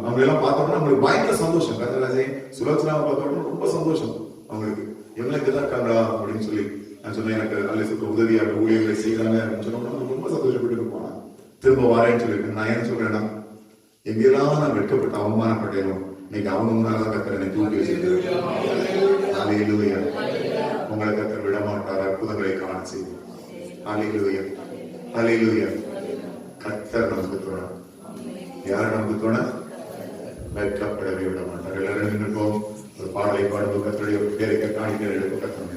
A: அவங்க எல்லாம் பார்த்த உடனே அவங்களுக்கு பயங்கர சந்தோஷம். கனகராஜை சுலோச்சனாவை பார்த்த உடனே ரொம்ப சந்தோஷம் அவங்களுக்கு. இவங்க இங்கதான் இருக்காங்களா அப்படின்னு சொல்லி நான் சொன்னேன், எனக்கு அல்ல உதவியாக ஊழியர்களை செய்யறாங்க அப்படின்னு சொன்னோம்னா ரொம்ப சந்தோஷப்பட்டு போனேன். திரும்ப வாரேன்னு சொல்லியிருக்கேன். நான் என்ன சொல்றேன்னா, எங்கெல்லாம் நான் வெட்கப்பட்டு அவமானப்பட்டேனோ இன்னைக்கு அவங்க முன்னால்தான் கத்தர் என்னை தூக்கி வச்சிருக்காரு. ஹல்லேலூயா. உங்களை கத்தர் விட மாட்டார், அற்புதங்களை காண செய்வோம். ஹல்லேலூயா ஹல்லேலூயா. கத்தர் நமக்கு தோணும். யார் நமக்கு தோண? வெட்கப்படவே விட மாட்டார். எல்லாரும் நின்றுப்போம். ஒரு பாடலை பாடுவோம். கத்தருடைய பேரை காணிக்க எடுக்க கத்தர்